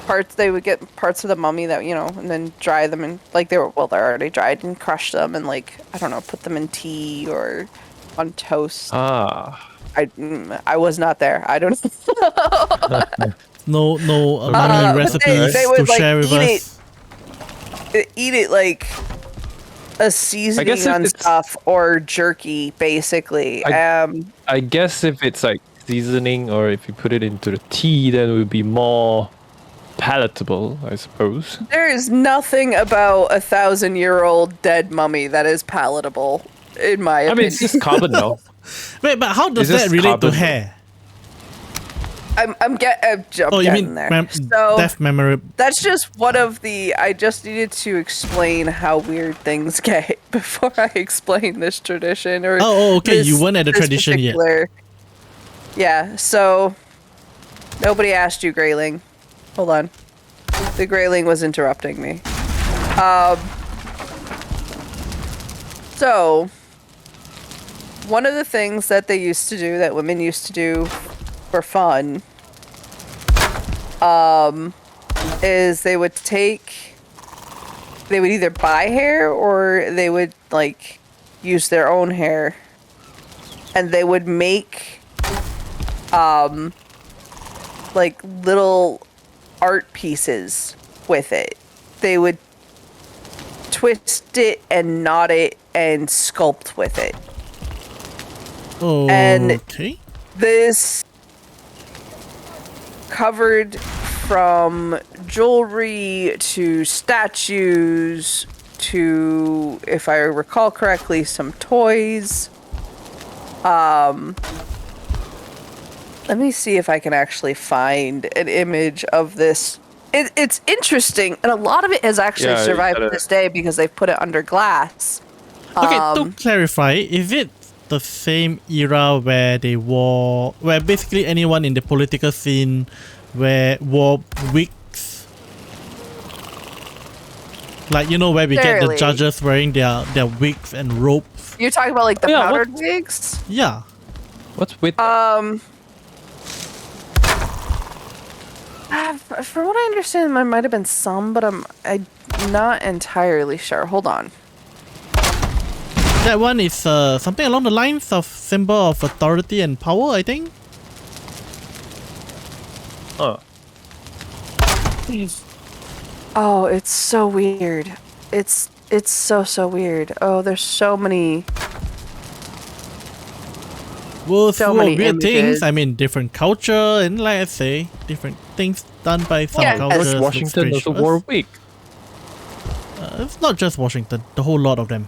parts. They would get parts of the mummy that, you know, and then dry them, and like they're already dried, and crush them and like, I don't know, put them in tea or on toast. Ah. I was not there. I don't No mummy but recipes they to would, like, share with eat us. eat it like a seasoning if on it's- stuff or jerky, basically. I guess if it's like seasoning or if you put it into the tea, then it would be more palatable, I suppose. There is nothing about 1,000-year-old dead mummy that is palatable, in my I opinion. mean, it's just carbon now. Wait, but how does It's that just relate to carbon. hair? I'm Oh, you getting mean there. So death memory? that's just one of the. I just needed to explain how weird things get before I explain this tradition. Or Okay. You this- weren't at the this tradition yet. particular- Yeah. So nobody asked you, Grayling. Hold on. The Grayling was interrupting me. So one of the things that they used to do, that women used to do for fun, is they would either buy hair or they would like use their own hair, and they would make like little art pieces with it. They would twist it and knot it and sculpt with it. And Okay. this covered from jewelry to statues to, if I recall correctly, some toys. Let me see if I can actually find an image of this it's interesting, and a lot of it has actually Yeah, you survived gotta- to this day because they've put it under glass. Okay, to clarify, is it the same era where where basically anyone in the political scene wore wigs? Like, where we get the Fairly. judges wearing their wigs and robes? You're talking about like the Yeah, powdered wigs? Yeah. What's with From what I understand, there might have been some, but I'm not entirely sure. Hold on. That one is something along the lines of symbol of authority and power, I think. Oh. Oh, it's so weird. It's so weird. Oh, there's so many. Well, So full many of weird things. images. I mean, different culture and, like I say, different things done by some Yeah, cultures. George look Washington strange also to us. wore a wig. It's not just Washington, the whole lot of them.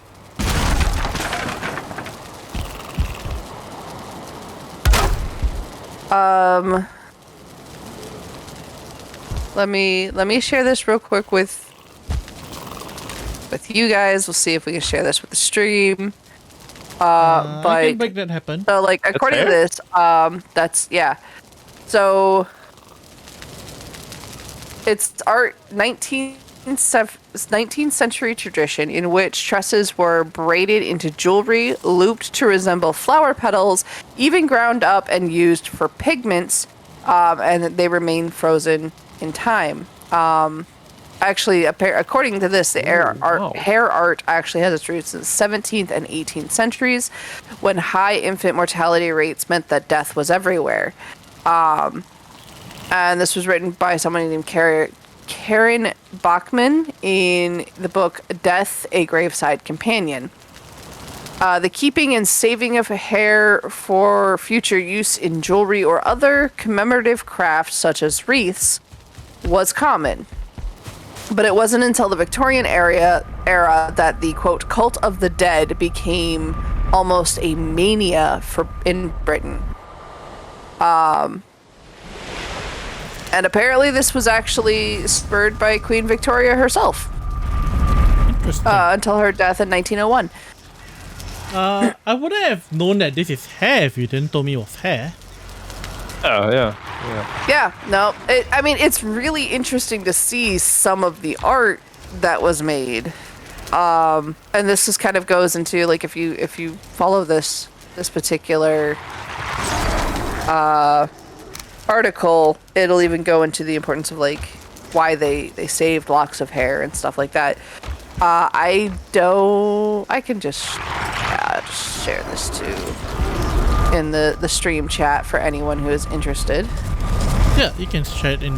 Let me share this real quick with you guys. We'll see if we can share this with the stream. I But can make that happen. so, like, according to fair. this, that's yeah. So it's art 19th century tradition in which tresses were braided into jewelry, looped to resemble flower petals, even ground up and used for pigments, and they remain frozen in time. Actually, according to this, the wow. hair art actually has its roots in the 17th and 18th centuries, when high infant mortality rates meant that death was everywhere. And this was written by someone named Karen Bachman in the book Death, a Graveside Companion. The keeping and saving of hair for future use in jewelry or other commemorative crafts such as wreaths was common. But it wasn't until the Victorian era that the, quote, cult of the dead became almost a mania in Britain. And apparently this was actually spurred by Queen Victoria herself Interesting. until her death in 1901. I wouldn't have known that this is hair if you didn't tell me it was hair. Oh, yeah. Yeah, no, I mean, it's really interesting to see some of the art that was made. And this just kind of goes into, like, if you follow this particular article, it'll even go into the importance of, like, why they saved locks of hair and stuff like that. I can just share this too in the stream chat for anyone who is interested. Yeah, you can share it in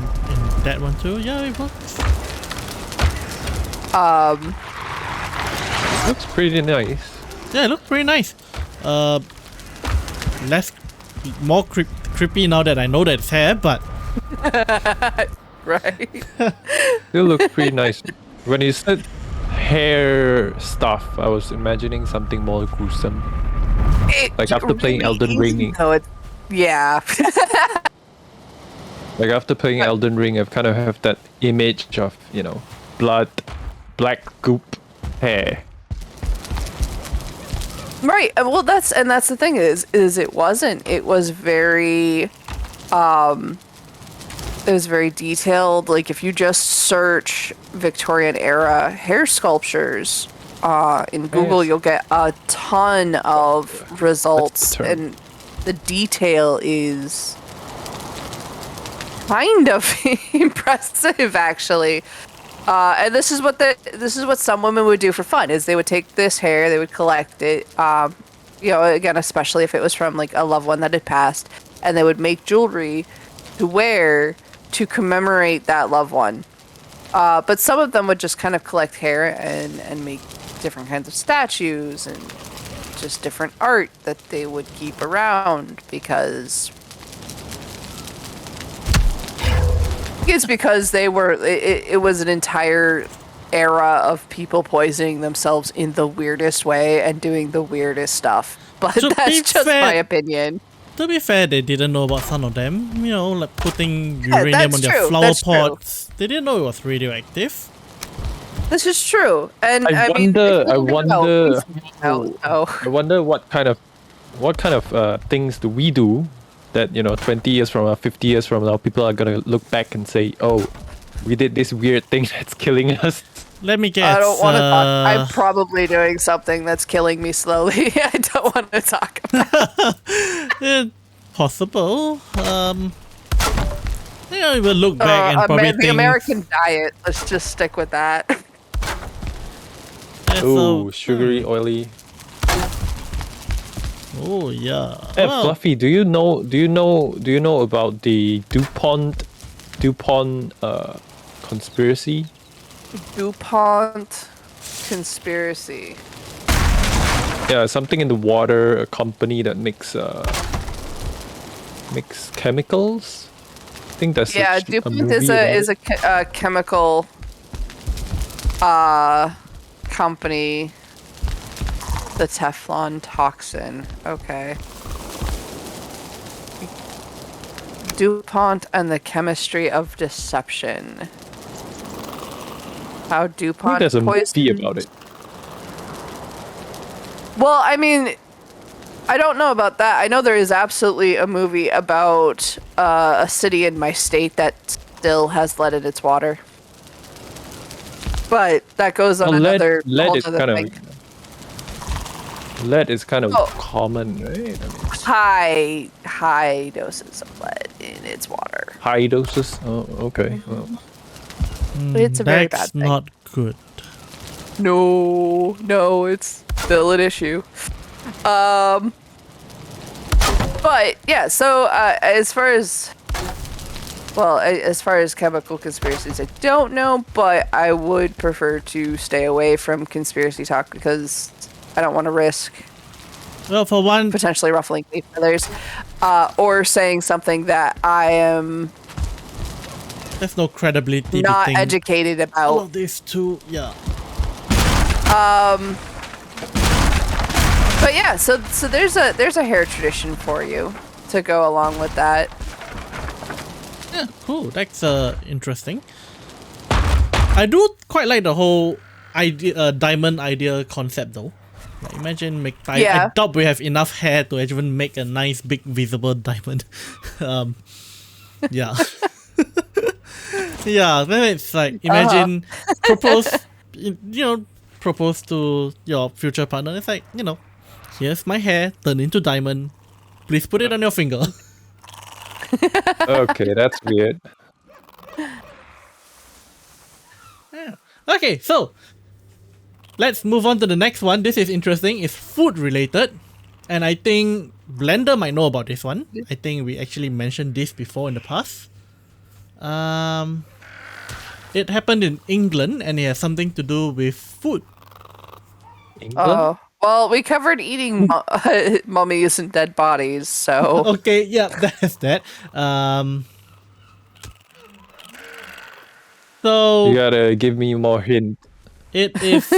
that one too. Yeah, it works. Looks pretty nice. Yeah, it looks pretty nice. More creepy now that I know that it's hair, but Right. It looks pretty nice. When you said hair stuff, I was imagining something more gruesome. Like after playing Elden Ring. No, yeah. Like after playing Elden Ring, I've kind of have that image of, blood, black goop, hair. Right. Well, that's the thing is it wasn't. It was very detailed. Like, if you just search Victorian era hair sculptures in Google, Yes. you'll get a ton of results, term. and the detail is kind of impressive, actually. And this is what some women would do for fun, is they would take this hair, they would collect it, again, especially if it was from, like, a loved one that had passed, and they would make jewelry to wear to commemorate that loved one. But some of them would just kind of collect hair and make different kinds of statues and just different art that they would keep around because it was an entire era of people poisoning themselves in the weirdest way and doing the weirdest stuff. But To be that's just fair- my opinion. To be fair, they didn't know about some of them. You know, like putting uranium that's on their true, flower that's true. pots. They didn't know it was radioactive. This is true, and I mean, wonder. if you I think wonder. about- I wonder what kind of things do we do that 20 years from now, 50 years from now, people are gonna look back and say, "Oh, we did this weird thing that's killing us." Let me guess. I don't want to talk. I'm probably doing something that's killing me slowly. I don't want to talk about Possible. We'll look back and probably the think. American diet. Let's just stick with that. Oh, sugary, oily. Oh yeah. Hey, Well, Fluffy, do you know about the DuPont conspiracy? DuPont conspiracy. Yeah, something in the water, a company that makes chemicals. I think that's a DuPont movie is about a chemical company. The Teflon toxin. Okay. DuPont and the chemistry of deception. How I think DuPont there's a movie poisoned- about it. Well, I mean, I don't know about that. I know there is absolutely a movie about a city in my state that still has lead in its water. But that goes on Well, another lead whole is other kind thing. of lead is kind of Oh. common, right? I mean, it's High doses of lead in its water. high doses. Oh, okay. Well, It's a very that's bad thing. not good. No, it's still an issue. But yeah, so as far as chemical conspiracies, I don't know, but I would prefer to stay away from conspiracy talk because I don't want to risk Well, for one, potentially ruffling feathers, or saying something that I am there's no credibility. not between educated all about. of these two. Yeah. But yeah, so there's a hair tradition for you to go along with that. Yeah, cool. That's interesting. I do quite like the whole idea, diamond idea concept though. Like, imagine I doubt we have enough hair to even make a nice big visible diamond. Yeah. Yeah, then it's like imagine propose to your future partner. It's like, here's my hair turned into diamond. Please put it on your finger. okay, that's weird. Yeah. Okay, so let's move on to the next one. This is interesting. It's food related. And I think Blender might know about this one. I think we actually mentioned this before in the past. It happened in England and it has something to do with food. England? Oh, well, we covered eating mummies and dead bodies, so Okay, yeah, that's that. So You gotta give me more hint. it is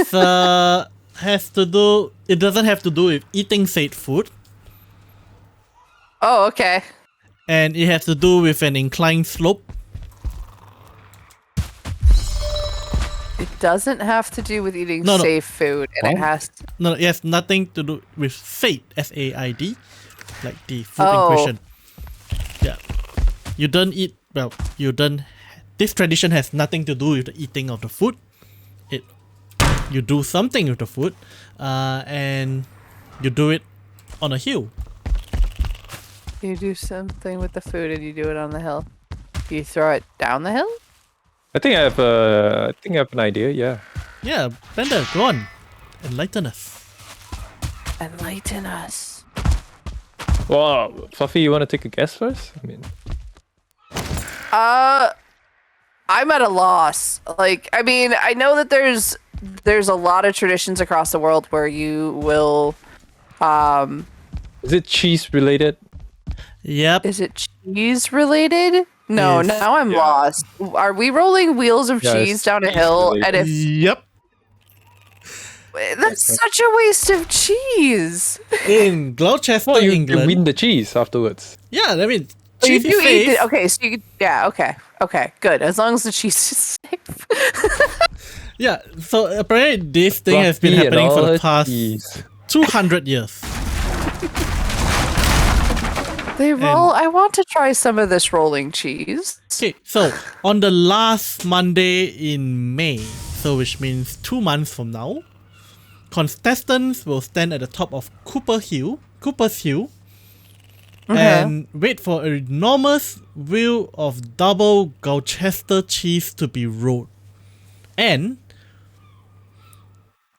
has to do. It doesn't have to do with eating said food, oh, okay. and it has to do with an inclined slope. It doesn't have to do with eating No. safe food, and it What? has to, No, it has nothing to do with said, SAID, like the food Oh. in question. Yeah, you don't eat. Well, you don't. This tradition has nothing to do with the eating of the food. You do something with the food, and you do it on a hill. you do something with the food and you do it on the hill. You throw it down the hill? I think I have an idea. Yeah. Yeah, Bender, go on, enlighten us. Enlighten us. Well, Fluffy, you want to take a guess first? I mean, I'm at a loss. Like, I mean, I know that there's a lot of traditions across the world where you will is it cheese related? Yep. is it cheese related? No, Yes. now I'm Yeah. lost. Are we rolling wheels of Yeah, cheese it's down a cheese hill? related. And if Yep. That's such a waste of cheese. In Gloucester, Well, you England. win the cheese afterwards. Yeah, I mean, So cheese you is eat safe. it. Okay, so you yeah, okay, good. As long as the cheese is safe. Yeah, so apparently this thing has been Fluffy and happening for all the the past cheese. 200 years. They roll. I want to try some of this rolling cheese. Okay, so on the last Monday in May, so which means 2 months from now, contestants will stand at the top of Cooper's Hill, and wait for an enormous wheel of double Gloucester cheese to be rolled. And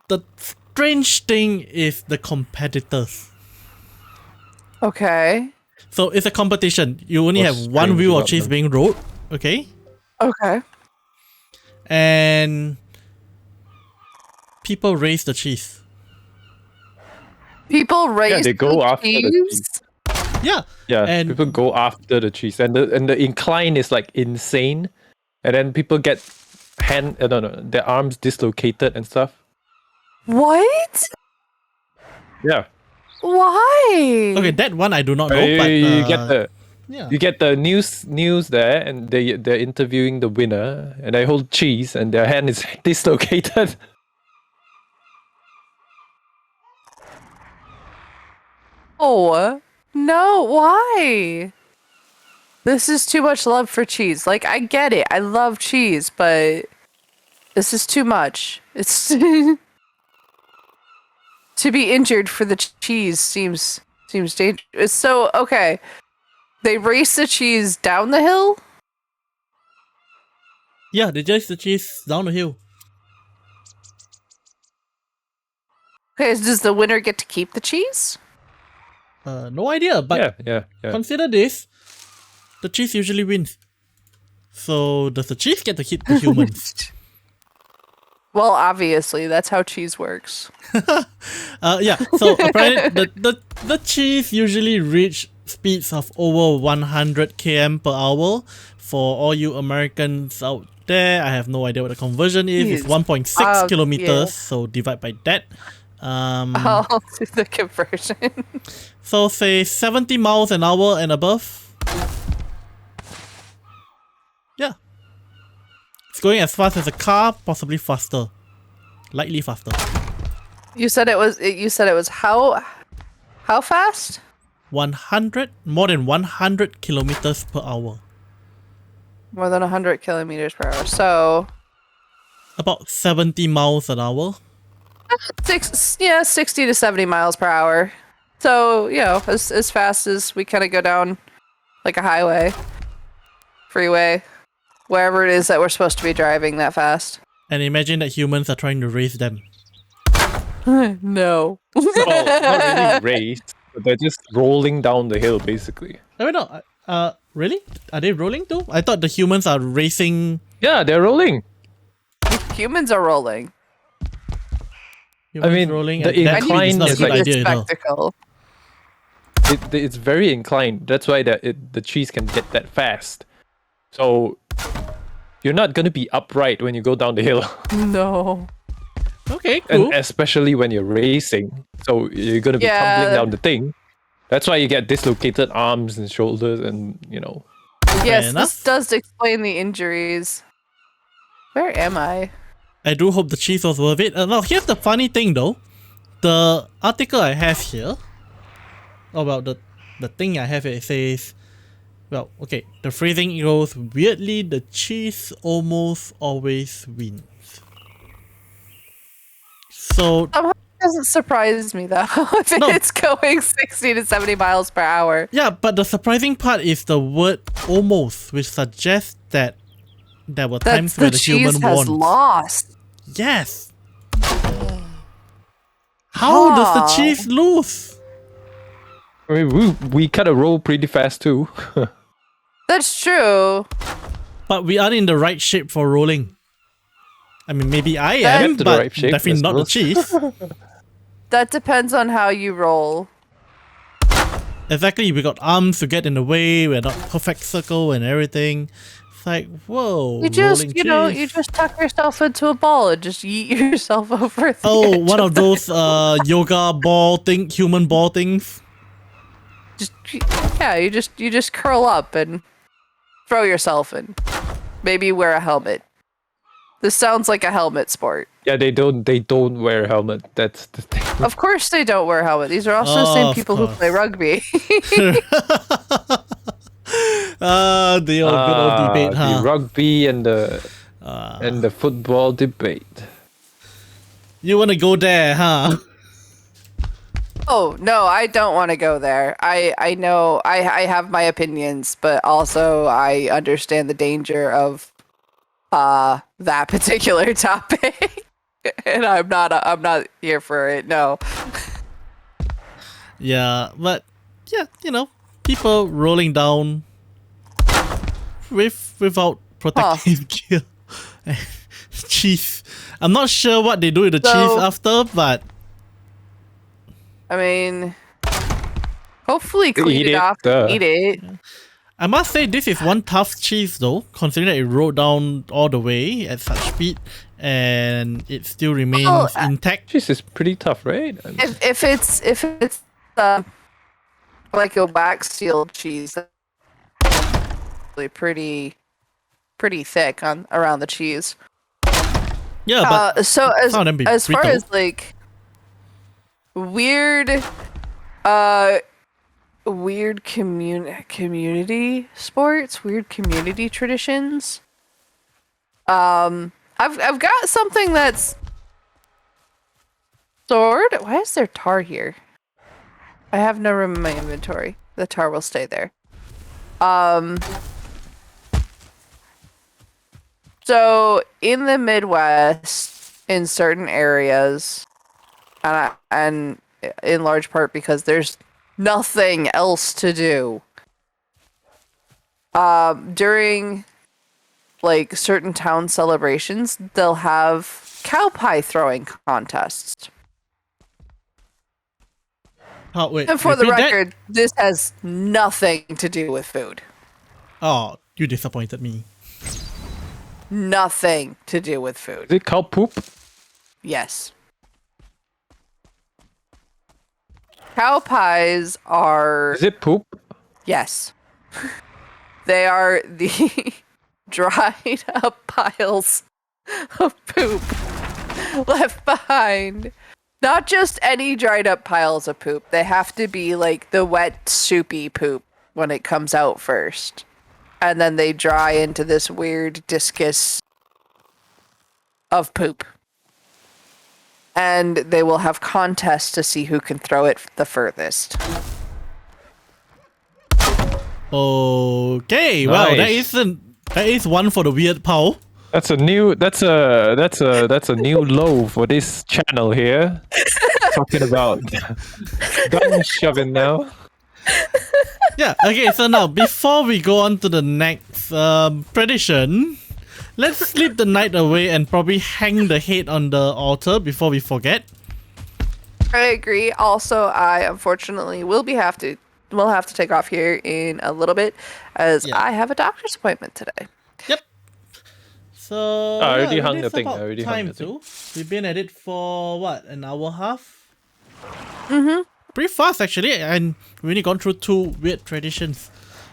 the strange thing is the competitors. Okay. So it's a competition. You only What's have one strange wheel of about cheese them? being rolled, okay? Okay. And people raise the cheese. People raise they go the after the cheese. Yeah. Yeah, And people go after the cheese, and the incline is like insane, and then people get their arms dislocated and stuff. What? Yeah, Why? okay, that one I do not know, you, but you get the yeah. you get the news there, and they're interviewing the winner, and they hold cheese, and their hand is dislocated. Oh, no, why? This is too much love for cheese. Like, I get it. I love cheese, but this is too much. It's to be injured for the cheese seems dangerous. So, okay. They race the cheese down the hill? Yeah, they raise the cheese down the hill. Okay, does the winner get to keep the cheese? No idea, but yeah. consider this. The cheese usually wins. So does the cheese get to hit the humans? Well, obviously, that's how cheese works. Yeah, so apparently the cheese usually reach speeds of over 100 km per hour. For all you Americans out there, I have no idea what the conversion is. It's 1.6 kilometers, yeah. so divide by that. I'll do the conversion. So say 70 miles an hour and above. Yeah. It's going as fast as a car, possibly faster. Lightly faster. You said it was how fast? 100, more than 100 kilometers per hour. More than 100 kilometers per hour. So About 70 miles an hour. 60 to 70 miles per hour. So, as fast as we kind of go down like a highway, freeway, wherever it is that we're supposed to be driving that fast. And imagine that humans are trying to race them. No. Well, not really raced, but they're just rolling down the hill, basically. I don't know. Really? Are they rolling too? I thought the humans are racing. Yeah, they're rolling. Humans are rolling. Humans mean, rolling. the and that incline is not a is good like- idea at all. spectacle. It's very inclined. That's why the cheese can get that fast. So you're not gonna be upright when you go down the hill, No. Okay, cool. and especially when you're racing. So you're gonna be Yeah. tumbling down the thing. That's why you get dislocated arms and shoulders, and Yes, enough. this does explain the injuries. Where am I? I do hope the cheese was worth it. Now, here's the funny thing though. The article I have here, about the thing I have here, it says, well, okay, the phrasing goes, weirdly, the cheese almost always wins. So, Somehow it doesn't surprise me though if No. it's going 60 to 70 miles per hour. yeah, but the surprising part is the word almost, which suggests that there were That times where the cheese human has won. lost. Yes! How does the Huh. cheese lose? I mean, we kind of roll pretty fast too. That's true. But we are in the right shape for rolling. I mean, maybe I Get am, to the but right shape, definitely I not the suppose. cheese. That depends on how you roll. Exactly, we got arms to get in the way, we're not perfect circle and everything. It's like, whoa, You just, rolling you know, cheese. you just tuck yourself into a ball and just yeet yourself over the Oh, edge one of those yoga ball thing, human ball things. just yeah, you just curl up and throw yourself in. Maybe wear a helmet. This sounds like a helmet sport. Yeah, they don't wear a helmet. That's the thing. Of course they don't wear a helmet. These are also the Oh, same of people who course. play rugby. The old good old debate, The huh? rugby and the football debate. You wanna go there, huh? Oh, no, I don't want to go there. I know I have my opinions, but also I understand the danger of that particular topic. And I'm not here for it. No. Yeah, but yeah, you know, people rolling down without protective gear. Cheese. I'm not sure what they do with the cheese after, but I mean, hopefully clean Eat it it, off duh. and eat it. I must say this is one tough cheese though, considering that it rolled down all the way at such speed and it still remains intact. Cheese is pretty tough, right? If it's like a wax sealed cheese, that's really pretty thick on around the cheese. Yeah, but So some of them be as far brittle. as like weird community sports, weird community traditions. I've got something that's sword. Why is there tar here? I have no room in my inventory. The tar will stay there. So in the Midwest, in certain areas, and in large part because there's nothing else to do. During like certain town celebrations, they'll have cow pie throwing contests. Oh, wait, And for the repeat that? record, this has nothing to do with food. Oh, you disappointed me. Nothing to do with food. Is it cow poop? Yes. Cow pies are... Is it poop? Yes. They are the dried up piles of poop left behind. Not just any dried up piles of poop. They have to be like the wet, soupy poop when it comes out first. And then they dry into this weird discus of poop. And they will have contests to see who can throw it the furthest. Okay, well, Nice. that is one for the weird pal. That's a new low for this channel here. Talking about gun shoving now. Yeah, okay, so now before we go on to the next tradition, let's sleep the night away and probably hang the head on the altar before we forget. I agree. Also, I unfortunately will have to take off here in a little bit as Yeah. I have a doctor's appointment today. Yep. So I already yeah, hung it's the thing. about I already hung time the thing. too. We've been at it for what, an hour and a half? Mm-hmm. Pretty fast actually, and we only gone through 2 weird traditions.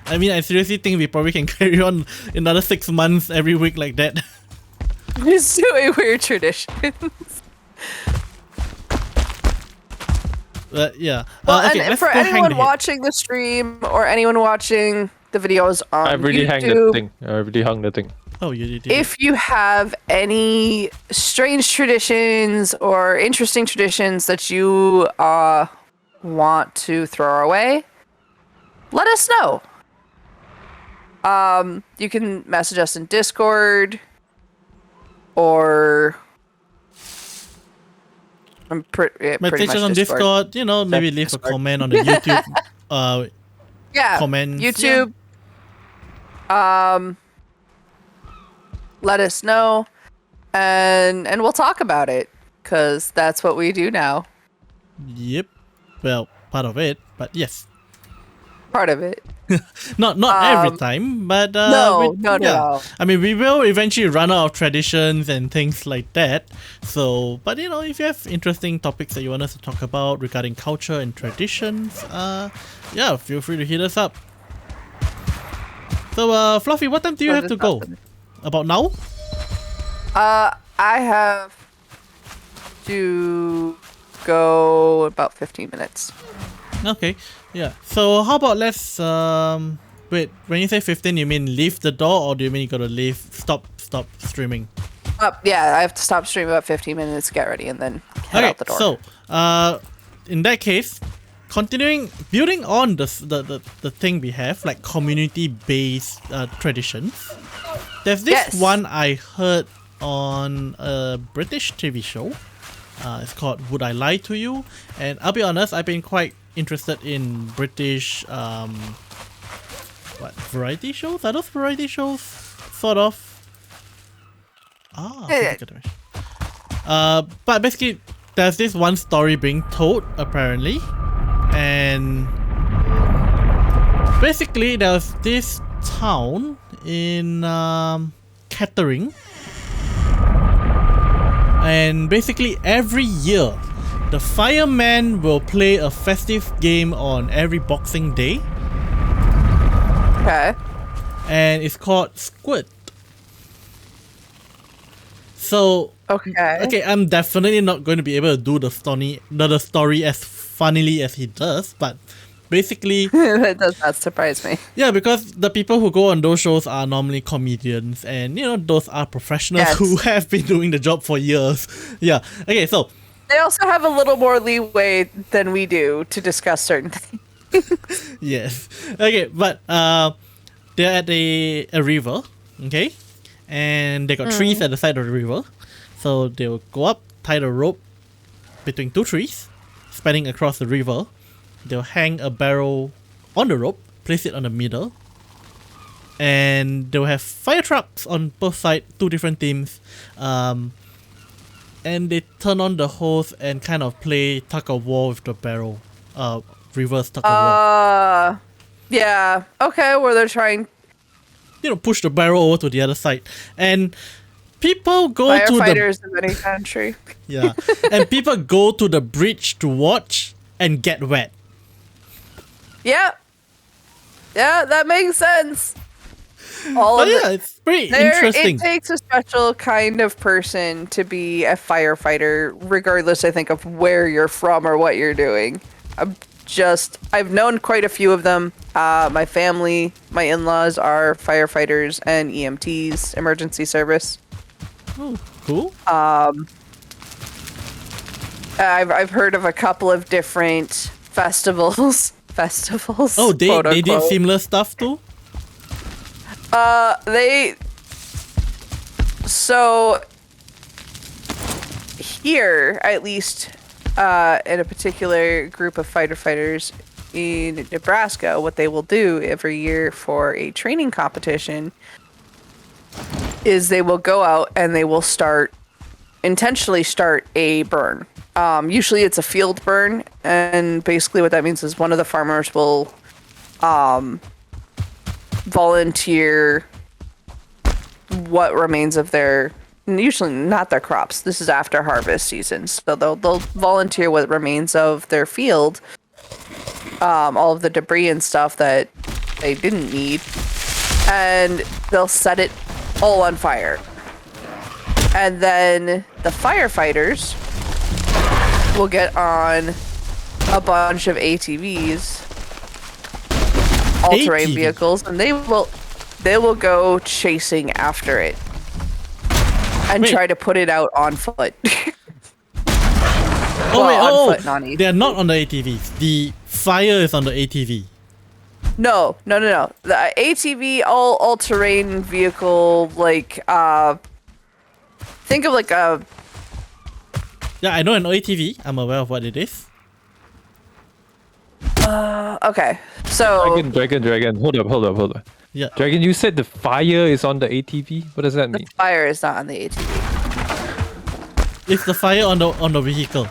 I mean, I seriously think we probably can carry on another 6 months every week like that. It's doing weird traditions. Yeah. Well, Okay, and let's for go hang anyone the head. watching the stream or anyone watching the videos on I already hung the YouTube, thing. I already hung the thing. Oh, you did. if you have any strange traditions or interesting traditions that you want to throw away, let us know. You can message us in Discord or pretty Message much us on Discord, you know, maybe leave Discord. a comment on the YouTube Yeah, comments. YouTube. Let us know, and we'll talk about it, cause that's what we do now. Yep. Well, part of it, but yes. part of it. Not every time, but No, no. I mean, we will eventually run out of traditions and things like that. So, but if you have interesting topics that you want us to talk about regarding culture and traditions, yeah, feel free to hit us up. So, Fluffy, what time do you have to go? About now? I have to go about 15 minutes. Okay, yeah. So how about let's wait, when you say 15 you mean leave the door, or do you mean you gotta leave stop streaming? Yeah, I have to stop streaming about 15 minutes, get ready, and then head out the door. So in that case, building on the thing we have, like community based traditions, there's this one I heard on a British TV show. It's called Would I Lie to You? And I'll be honest, I've been quite interested in British variety shows? Are those variety shows sort of? But basically there's this one story being told apparently, and basically there's this town in Kettering, and basically every year the firemen will play a festive game on every Boxing Day. Okay. And it's called Squid. So okay, I'm definitely not going to be able to do the story as funnily as he does, but basically that does not surprise me. Yeah, because the people who go on those shows are normally comedians, and those are professionals who have been doing the job for years. Yeah. Okay, so they also have a little more leeway than we do to discuss certain things. Yes. Okay, but they're at a river, okay? And they got trees at the side of the river. So they'll go up, tie the rope between two trees, spanning across the river. They'll hang a barrel on the rope, place it on the middle, and they'll have fire trucks on both sides, two different teams. And they turn on the hose and kind of play tug of war with the barrel. Reverse tug of war. Yeah. Okay, where they're trying push the barrel over to the other side. And people go to the firefighters in any country. Yeah. And people go to the bridge to watch and get wet. Yeah. Yeah, that makes sense. It's pretty interesting. It takes a special kind of person to be a firefighter, regardless, I think, of where you're from or what you're doing. I've known quite a few of them. My family, my in-laws are firefighters and EMTs, emergency service. Oh, cool. I've heard of a couple of different festivals. Oh, they did similar stuff too? So here, at least, in a particular group of fighters in Nebraska, what they will do every year for a training competition is they will go out and they will intentionally start a burn. Usually it's a field burn, and basically what that means is one of the farmers will volunteer what remains of their, usually not their crops, this is after harvest season, so they'll volunteer what remains of their field, all of the debris and stuff that they didn't need, and they'll set it all on fire. And then the firefighters will get on a bunch of ATVs, all-terrain vehicles, and they will go chasing after it and try to put it out on foot. They're not on the ATVs. The fire is on the ATV. No. The ATV, all-terrain vehicle, like, think of like a... Yeah, I know an ATV. I'm aware of what it is. Okay, so... Dragon. Hold up. Yeah. Dragon, you said the fire is on the ATV? What does that mean? The fire is not on the ATV. It's the fire on the vehicle.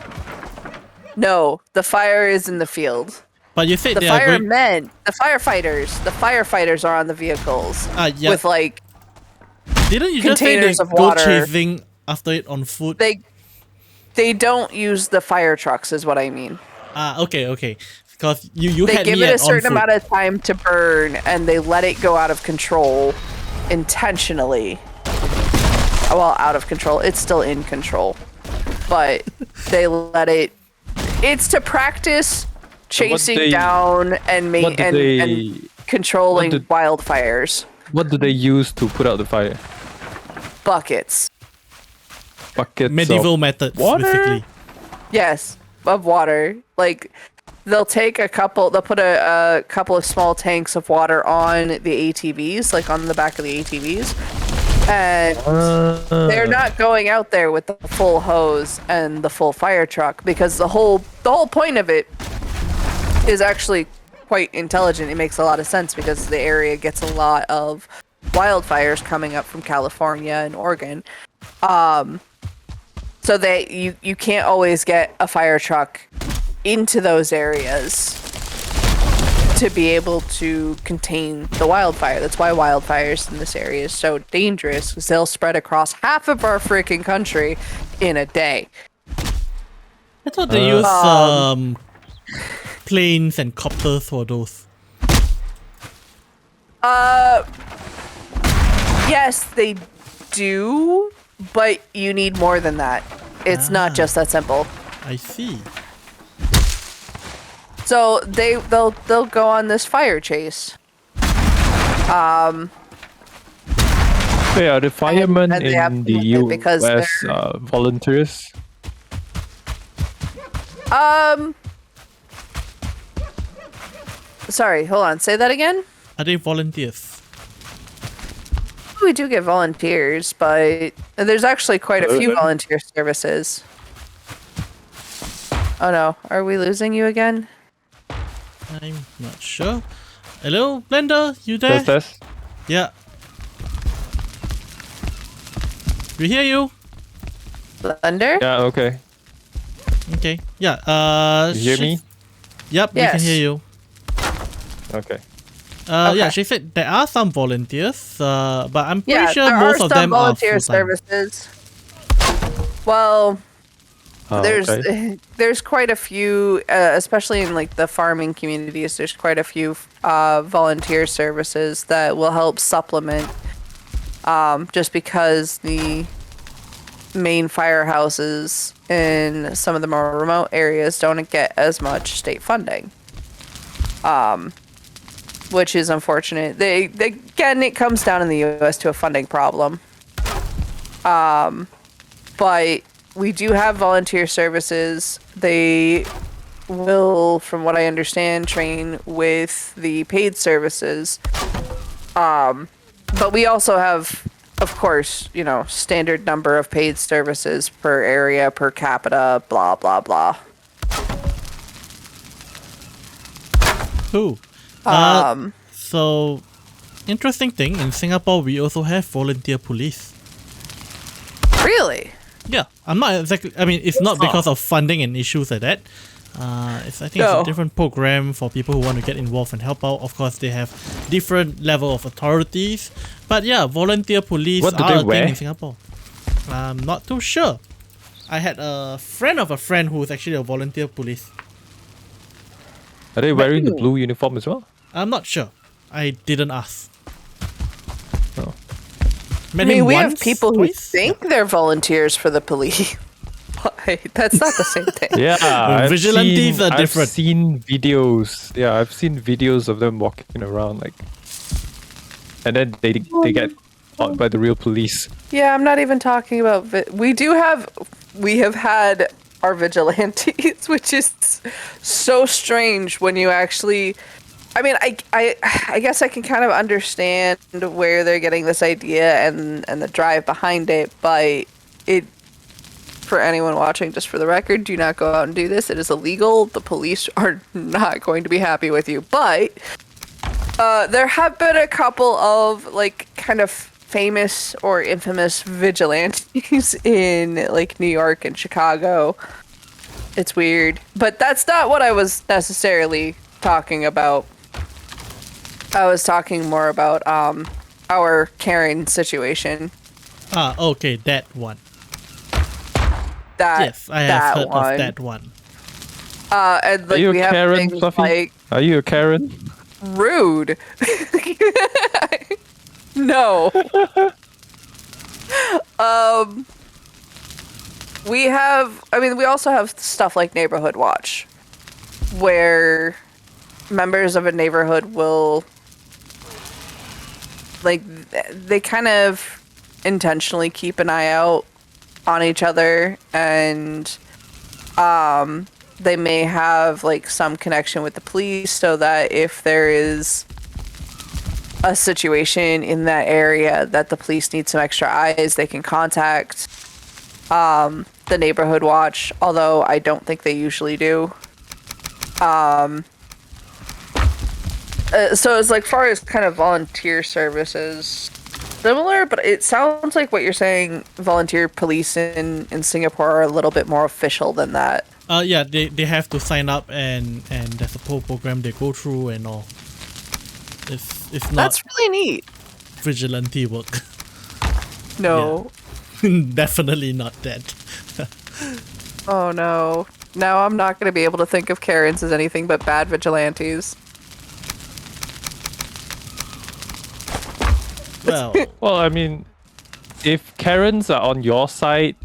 No, the fire is in the field. But you said The they are going. the firefighters are on the vehicles Yeah. with like Didn't you just say they containers of go water. chasing after it on foot? They don't use the fire trucks, is what I mean. Okay. Because you They had give me it a at on certain foot. amount of time to burn, and they let it go out of control intentionally. Well, out of control. It's still in control, but they let it. It's to practice chasing down and controlling wildfires. What do they use to put out the fire? Buckets. Buckets Medieval of methods, water? basically. Yes, of water. Like they'll put a couple of small tanks of water on the ATVs, like on the back of the ATVs. And they're not going out there with the full hose and the full fire truck because the whole point of it is actually quite intelligent. It makes a lot of sense because the area gets a lot of wildfires coming up from California and Oregon. So that you can't always get a fire truck into those areas to be able to contain the wildfire. That's why wildfires in this area is so dangerous, because they'll spread across half of our freaking country in a day. I thought they use planes and copters for those. Yes, they do, but you need more than that. It's not just that simple. I see. So they'll go on this fire chase. Hey, are the firemen and they have in to the do it because US they're- volunteers? Sorry, hold on. Say that again? Are they volunteers? We do get volunteers, but there's actually quite a few volunteer services. Oh no, are we losing you again? I'm not sure. Hello, Blender? You there? Test. Yeah. We hear you. Thunder? Yeah, okay. Okay. Yeah. You hear me? Yep, we can Yes. hear you. Okay. Yeah, Okay. she said there are some volunteers, but I'm pretty Yeah, sure there most are of some them are volunteer full-time. services. Well, Oh, okay. there's quite a few, especially in like the farming communities. There's quite a few volunteer services that will help supplement. Just because the main firehouses in some of the more remote areas don't get as much state funding. Which is unfortunate. Again, it comes down in the U.S. to a funding problem. But we do have volunteer services. They will, from what I understand, train with the paid services. But we also have, of course, standard number of paid services per area, per capita, blah, blah, blah. Cool. So, interesting thing, in Singapore we also have volunteer police. Really? Yeah, I'm not exactly. I mean, it's not because of funding and issues like that. I think it's a different program for people who want to get involved and help out. Of course, they have different level of authorities. But yeah, volunteer police What do are they a wear? thing in Singapore. I'm not too sure. I had a friend of a friend who was actually a volunteer police. Are they wearing the blue uniform as well? I'm not sure. I didn't ask. Oh. Met I mean, him we have once, people who twice? think they're volunteers for the police. But that's not the same thing. Yeah, I've vigilantes are I've different. seen videos. Yeah, I've seen videos of them walking around and then they get caught by the real police. Yeah, I'm not even talking about. We have had our vigilantes, which is so strange when you actually. I mean, I guess I can kind of understand where they're getting this idea and the drive behind it, but for anyone watching, just for the record, do not go out and do this. It is illegal. The police are not going to be happy with you. But there have been a couple of kind of famous or infamous vigilantes in New York and Chicago. It's weird, but that's not what I was necessarily talking about. I was talking more about our Karen situation. Ah, okay, that one. That Yes, I have heard one. of that one. And Are like you we a have Karen, things Fluffy? like Are you a Karen? rude. No. We have. I mean, we also have stuff like Neighborhood Watch, where members of a neighborhood will like they kind of intentionally keep an eye out on each other, and they may have like some connection with the police so that if there is a situation in that area that the police need some extra eyes, they can contact the Neighborhood Watch, although I don't think they usually do. So as like far as kind of volunteer services, similar, but it sounds like what you're saying, volunteer police in Singapore are a little bit more official than that. Yeah, they have to sign up and there's a whole program they go through and all. It's not That's really neat. vigilante work. No. Definitely not that. Oh no. Now I'm not going to be able to think of Karens as anything but bad vigilantes. Well, Well, I mean, if Karens are on your side,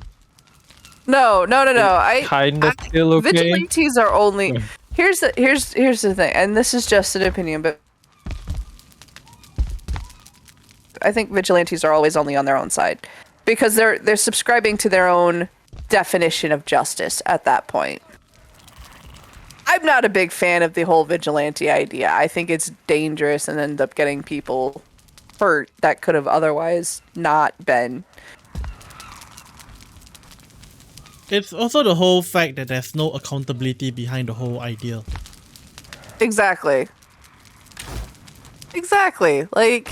No. I kind of still okay. Vigilantes are only. Yeah. Here's the thing, and this is just an opinion, but I think vigilantes are always only on their own side because they're subscribing to their own definition of justice at that point. I'm not a big fan of the whole vigilante idea. I think it's dangerous and end up getting people hurt that could have otherwise not been. it's also the whole fact that there's no accountability behind the whole idea. Exactly. Like,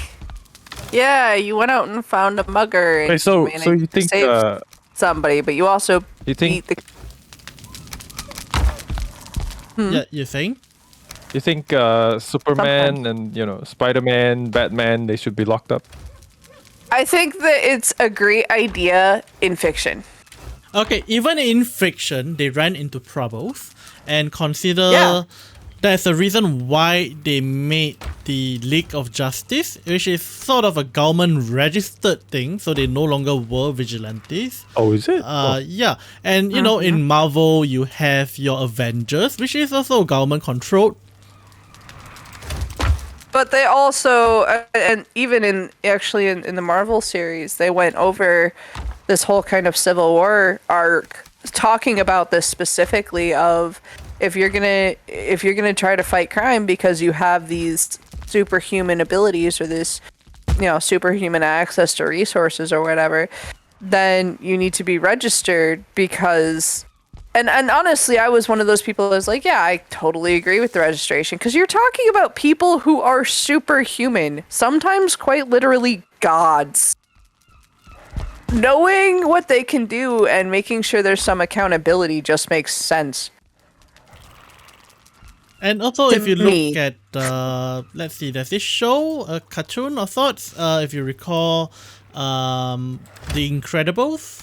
yeah, you went out and found a mugger and Wait, so managed you to think save somebody, but you also you think beat the. Yeah, you're saying? you think Superman and Spider-Man, Batman, they should be locked up? I think that it's a great idea in fiction. Okay, even in fiction, they ran into troubles, and consider Yeah. there's a reason why they made the League of Justice, which is sort of a government-registered thing, so they no longer were vigilantes. Oh, is it? Yeah, and in Marvel, you have your Avengers, which is also government-controlled. But they also, and even in the Marvel series, they went over this whole kind of Civil War arc, talking about this specifically of if you're gonna try to fight crime because you have these superhuman abilities or this superhuman access to resources or whatever, then you need to be registered because. And honestly, I was one of those people that was like, yeah, I totally agree with the registration. Because you're talking about people who are superhuman, sometimes quite literally gods. Knowing what they can do and making sure there's some accountability just makes sense. And also, To if you me. look at, let's see, there's this show, a cartoon of sorts, if you recall, The Incredibles.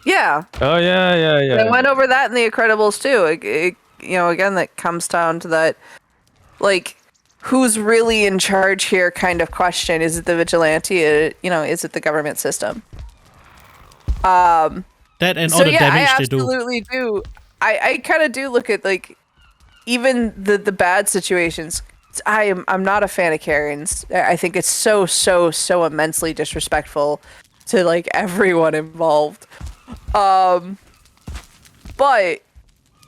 Yeah, Oh yeah. I went over that in The Incredibles too. Again, that comes down to that, like, who's really in charge here kind of question. Is it the vigilante? Is it the government system? That and all So the yeah, I damage they do. absolutely do. I kind of do look at like even the bad situations. I'm not a fan of Karens. I think it's so immensely disrespectful to like everyone involved. But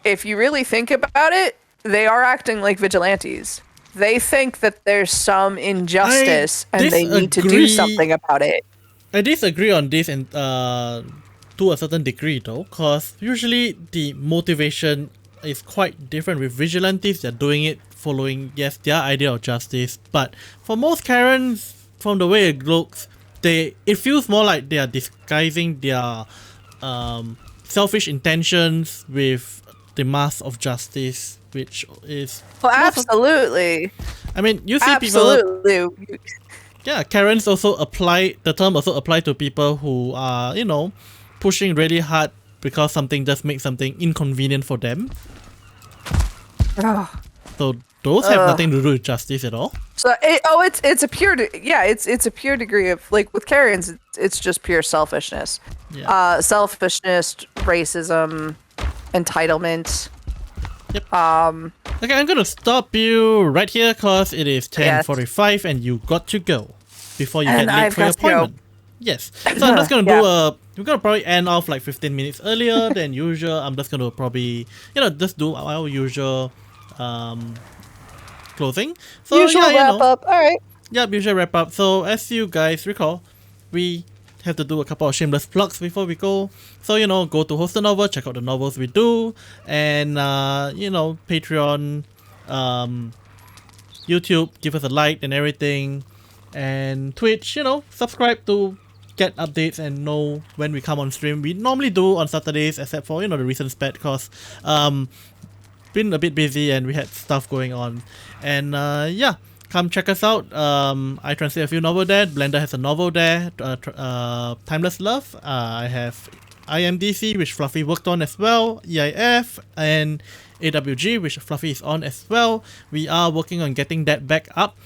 if you really think about it, they are acting like vigilantes. They think that there's some injustice and they need to do disagree. something about it. I disagree on this and to a certain degree though, because usually the motivation is quite different. With vigilantes, they're doing it following, yes, their idea of justice, but for most Karens, from the way it looks, it feels more like they are disguising their selfish intentions with the mask of justice, which is Well, absolutely. I mean, you see people. Absolutely. Yeah, Karens also apply. The term also apply to people who are, you know, pushing really hard because something just makes something inconvenient for them. Ugh. So those have nothing to do with justice at all. So it's a pure it's a pure degree of, like, with Karens, it's just pure selfishness. Yeah. Selfishness, racism, entitlement. Yep. Okay, I'm gonna stop you right here because it is 10:45 and you got to go before you get And late I've for your got to go. appointment. Yes. So I'm just gonna Yeah. we're gonna probably end off like 15 minutes earlier than usual. I'm just gonna probably, you know, just do our usual closing. So Usual yeah, you wrap know, up. All right. Yep, usual wrap up. So as you guys recall, we have to do a couple of shameless plugs before we go. So, you know, go to Host a Novel, check out the novels we do, and you know, Patreon, YouTube, give us a like and everything, and Twitch, you know, subscribe to get updates and know when we come on stream. We normally do on Saturdays, except for, you know, the recent spat, because been a bit busy and we had stuff going on. And yeah, come check us out. I translate a few novels there. Blender has a novel there, Timeless Love. I have IMDC, which Fluffy worked on as well, EIF, and AWG, which Fluffy is on as well. We are working on getting that back up.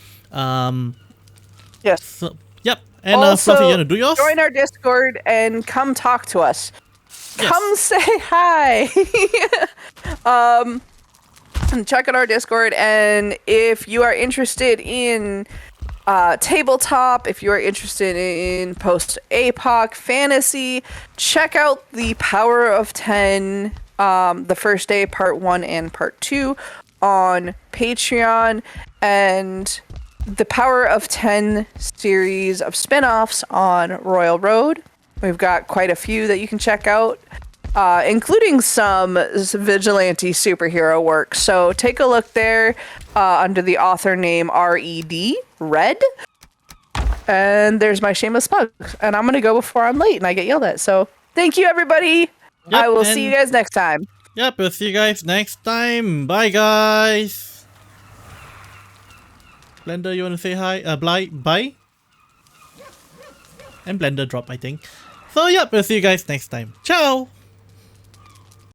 Yes. So, yep. And Also, Fluffy, you wanna do yours? join our Discord and come talk to us. Yes. Come say hi. And check out our Discord, and if you are interested in tabletop, if you are interested in post-APOC fantasy, check out the Power of 10, the first day, part 1 and part 2 on Patreon, and the Power of 10 series of spin-offs on Royal Road. We've got quite a few that you can check out, including some vigilante superhero work. So take a look there under the author name R.E.D. Red. And there's my shameless plug. And I'm going to go before I'm late and I get yelled at. So thank you, everybody. Yep, I will see you guys next time. Yep, we'll see you guys next time. Bye, guys. Blender, you want to say hi? Bye? And Blender drop, I think. So, yep, we'll see you guys next time. Ciao!